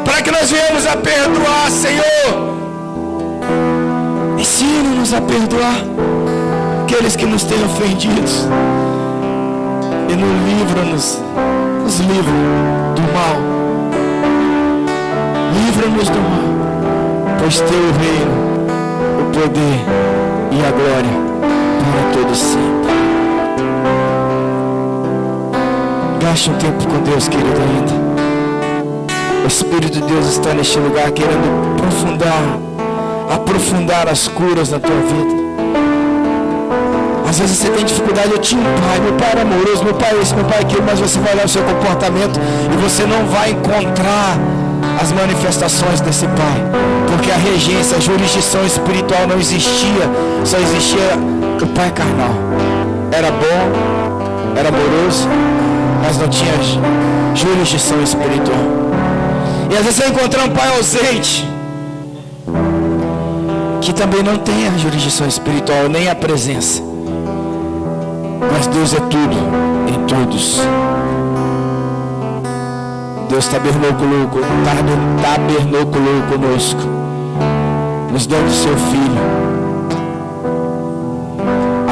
Speaker 1: para que nós venhamos a perdoar, Senhor. Ensina-nos a perdoar aqueles que nos têm ofendidos, e nos livra do mal. Livra-nos do mal, pois teu o reino, o poder e a glória para todos sempre. Gaste um tempo com Deus, querido, ainda. O Espírito de Deus está neste lugar querendo aprofundar as curas na tua vida. Às vezes você tem dificuldade. Eu tinha um pai, meu pai era amoroso, meu pai esse, meu pai aquilo, mas você vai olhar o seu comportamento e você não vai encontrar as manifestações desse pai, porque a regência, a jurisdição espiritual não existia, só existia o pai carnal. Era bom, era amoroso, mas não tinha jurisdição espiritual. E às vezes você encontrar um pai ausente, que também não tem a jurisdição espiritual, nem a presença. Mas Deus é tudo em todos. Deus tabernaculou conosco, nos dando seu Filho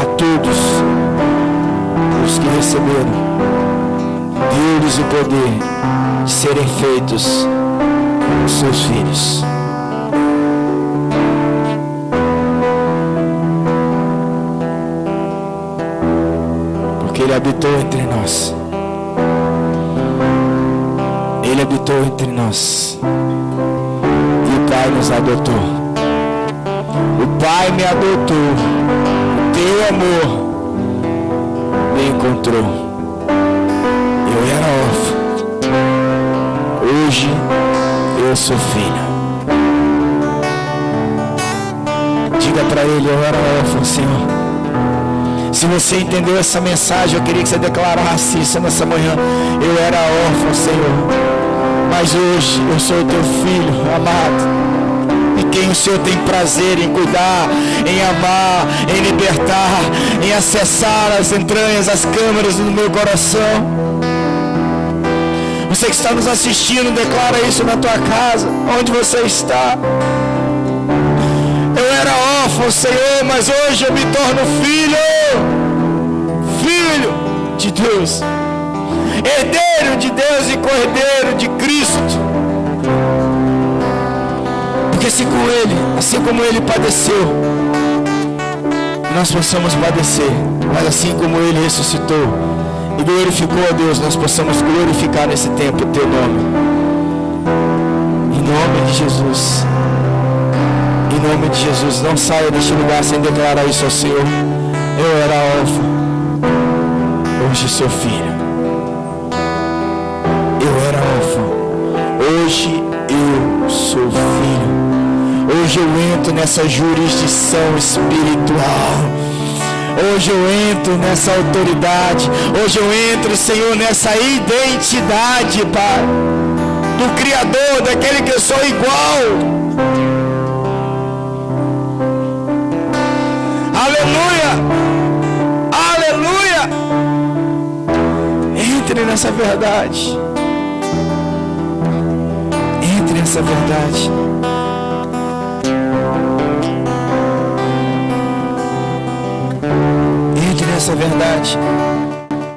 Speaker 1: a todos os que receberam, deu-lhes o poder de serem feitos os seus filhos. Porque Ele habitou entre nós. Ele habitou entre nós. E o Pai nos adotou. O Pai me adotou. O teu amor me encontrou. Eu hoje eu sou filho. Diga para ele: eu era órfão, Senhor. Se você entendeu essa mensagem, eu queria que você declarasse isso nessa manhã. Eu era órfão, Senhor, mas hoje eu sou o teu filho amado, em quem o Senhor tem prazer em cuidar, em amar, em libertar, em acessar as entranhas, as câmaras do meu coração. Você que está nos assistindo, declara isso na tua casa, onde você está. Eu era órfão, Senhor, mas hoje eu me torno filho de Deus, herdeiro de Deus e co-herdeiro de Cristo. Porque assim como Ele padeceu, nós possamos padecer, mas assim como Ele ressuscitou e glorificou a Deus, nós possamos glorificar nesse tempo o teu nome. Em nome de Jesus. Em nome de Jesus, não saia deste lugar sem declarar isso ao Senhor. Eu era órfão, hoje sou filho. Eu era órfão, hoje eu sou filho. Hoje eu entro nessa jurisdição espiritual. Hoje eu entro nessa autoridade. Hoje eu entro, Senhor, nessa identidade, Pai, do Criador, daquele que eu sou igual. Aleluia! Aleluia! Entre nessa verdade. Entre nessa verdade. Entre nessa verdade.